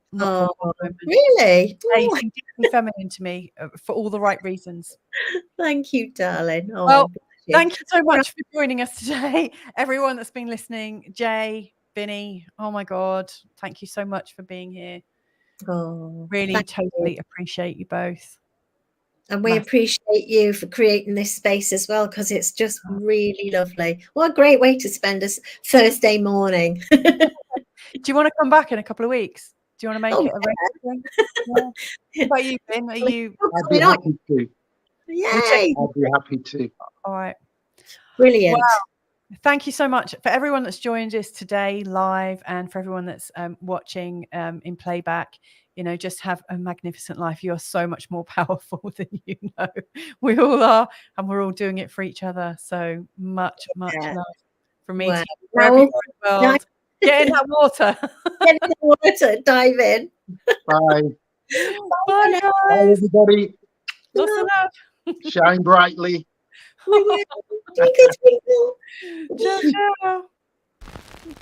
really. You seem deeply feminine to me for all the right reasons. Thank you, darling. Well, thank you so much for joining us today, everyone that's been listening. Jay, Vinnie, oh my God, thank you so much for being here. Really, totally appreciate you both. And we appreciate you for creating this space as well, because it's just really lovely. What a great way to spend a Thursday morning. Do you want to come back in a couple of weeks? Do you want to make it a regular thing? Yeah. What about you, Vin? Are you? I'd be happy to. Yay! I'd be happy to. All right. Brilliant. Wow. Thank you so much for everyone that's joined us today live, and for everyone that's watching in playback. You know, just have a magnificent life. You're so much more powerful than you know. We all are, and we're all doing it for each other. So much love from me to you, for everyone in the world. Get in that water. Get in the water. Dive in. Bye. Bye, guys. Bye, everybody. Lots of love. Shine brightly. Twinkle, twinkle. Ciao, ciao.